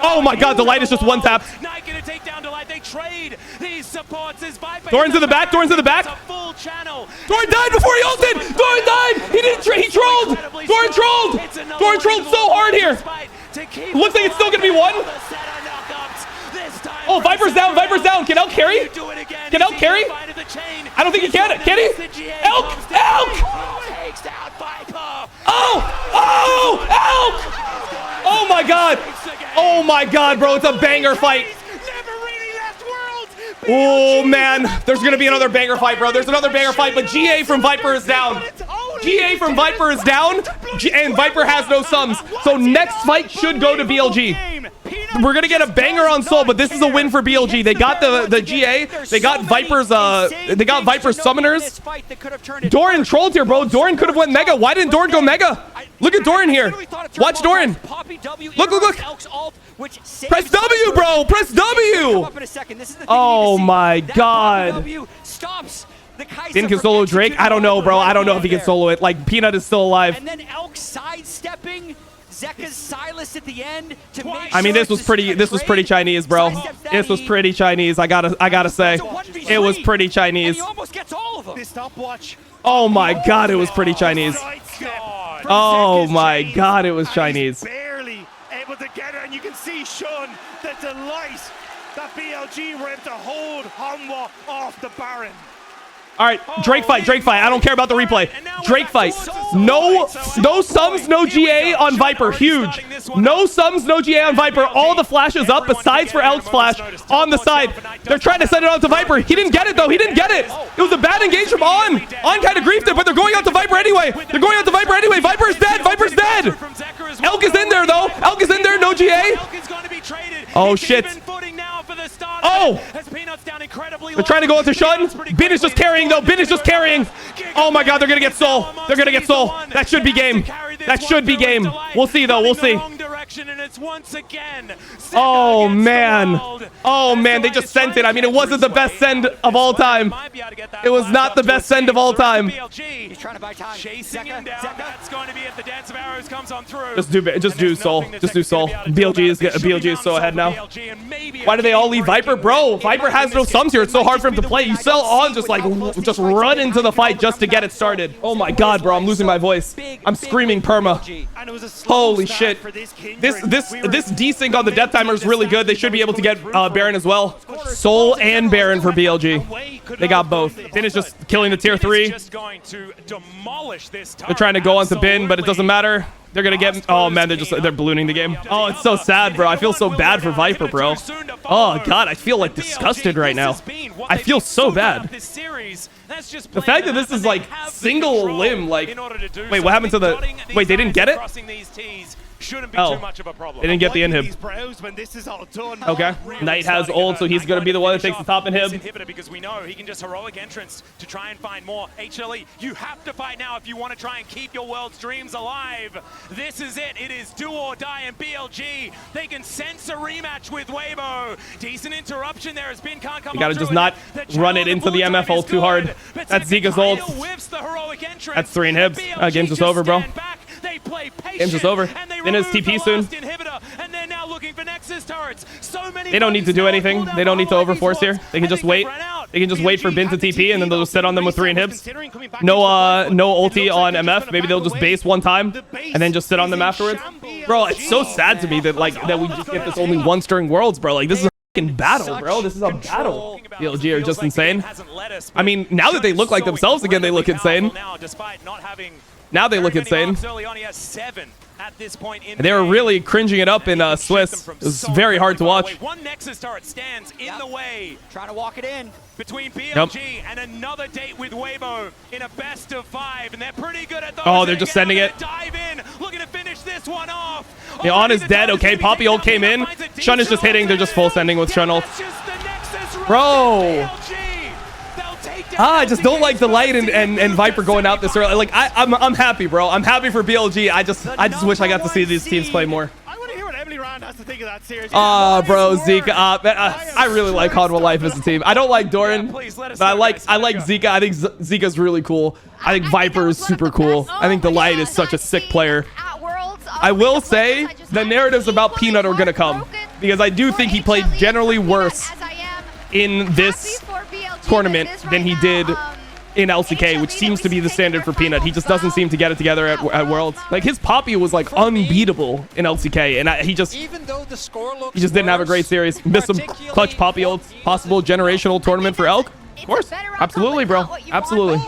Oh my god, the light is just one tap. Doran's in the back, Doran's in the back. Doran died before he ulted! Doran died! He didn't he trolled! Doran trolled! Doran trolled so hard here! Looks like it's still gonna be one. Oh, Viper's down, Viper's down. Can Elk carry? Can Elk carry? I don't think he can. Can he? Elk! Elk! Oh! Oh! Elk! Oh my god! Oh my god, bro. It's a banger fight. Oh man, there's gonna be another banger fight, bro. There's another banger fight, but GA from Viper is down. GA from Viper is down, and Viper has no sums. So next fight should go to BLG. We're gonna get a banger on Soul, but this is a win for BLG. They got the GA. They got Viper's summoners. Doran trolled here, bro. Doran could have went Mega. Why didn't Doran go Mega? Look at Doran here. Watch Doran. Look. Press W, bro. Press W. Oh my god. Finn can solo Drake. I don't know, bro. I don't know if he can solo it. Like, Peanut is still alive. And then Elk sidestepping Zeka's Silas at the end to make I mean, this was pretty Chinese, bro. This was pretty Chinese. I gotta say, it was pretty Chinese. He almost gets all of them. This stopwatch. Oh my god, it was pretty Chinese. Oh my god, it was Chinese. Barely able to get it, and you can see Sean the delight that BLG were able to hold Hanwha off the Baron. All right, Drake fight. I don't care about the replay. Drake fight. No sums, no GA on Viper. Huge. No sums, no GA on Viper. All the flashes up besides for Elk's flash on the side. They're trying to send it out to Viper. He didn't get it, though. He didn't get it. It was a bad engage from On. On kind of griefed it, but they're going out to Viper anyway. Viper is dead. Viper's dead. Elk is in there, though. Elk is in there. No GA. Oh, shit. Oh! They're trying to go into Shun. Bin is just carrying, though. Bin is just carrying. Oh my god, they're gonna get Soul. They're gonna get Soul. That should be game. That should be game. We'll see, though. We'll see. Oh man. Oh man, they just sent it. I mean, it wasn't the best send of all time. It was not the best send of all time. He's trying to buy time. Just do Soul. Just do Soul. BLG is so ahead now. Why do they all leave Viper? Bro, Viper has no sums here. It's so hard for him to play. You sell On just run into the fight just to get it started. Oh my god, bro, I'm losing my voice. I'm screaming perma. Holy shit. This desync on the death timer is really good. They should be able to get Baron as well. Soul and Baron for BLG. They got both. Bin is just killing the tier 3. They're trying to go onto Bin, but it doesn't matter. They're gonna get. Oh man, they're ballooning the game. Oh, it's so sad, bro. I feel so bad for Viper, bro. Oh god, I feel like disgusted right now. I feel so bad. The fact that this is like single limb, like. Wait, what happened to the? Wait, they didn't get it? Shouldn't be too much of a problem. They didn't get the inhib. Okay. Knight has ult, so he's going to be the one that takes the top inhib. Because we know he can just heroic entrance to try and find more. HLE, you have to fight now if you want to try and keep your world's dreams alive. This is it. It is do or die in BLG. They can sense a rematch with Weibo. Decent interruption there as Bin can't come. You got to just not run it into the MF ult too hard. That's Zika's ult. That's 3 inhibs. Game's just over, bro. Game's just over. Then it's TP soon. They don't need to do anything. They don't need to overforce here. They can just wait. They can just wait for Bin to TP, and then they'll just sit on them with 3 inhibs. No ulti on MF. Maybe they'll just base one time, and then just sit on them afterwards. Bro, it's so sad to me that we just get this only once during Worlds, bro. Like, this is a fucking battle, bro. This is a battle. BLG are just insane. I mean, now that they look like themselves again, they look insane. Now they look insane. They were really cringing it up in Swiss. It was very hard to watch. One Nexus turret stands in the way. Trying to walk it in. Between BLG and another date with Weibo in a best of 5, and they're pretty good at those. Oh, they're just sending it. Dive in, looking to finish this one off. Yeah, On is dead. Okay, Poppy ult came in. Shun is just hitting. They're just full sending with Shun ult. Bro. I just don't like the light and Viper going out this early. Like I'm happy, bro. I'm happy for BLG. I just wish I got to see these teams play more. I want to hear what Emily man has to think of that seriously. Bro, Zika. I really like Hanwha Life as a team. I don't like Doran, but I like Zika. I think Zika's really cool. I think Viper is super cool. I think the Light is such a sick player. I will say the narratives about Peanut are gonna come because I do think he played generally worse in this tournament than he did in LCK, which seems to be the standard for Peanut. He just doesn't seem to get it together at Worlds. Like, his Poppy was like unbeatable in LCK, and he just didn't have a great series. Missed some clutch Poppy ults. Possible generational tournament for Elk? Of course. Absolutely, bro. Absolutely.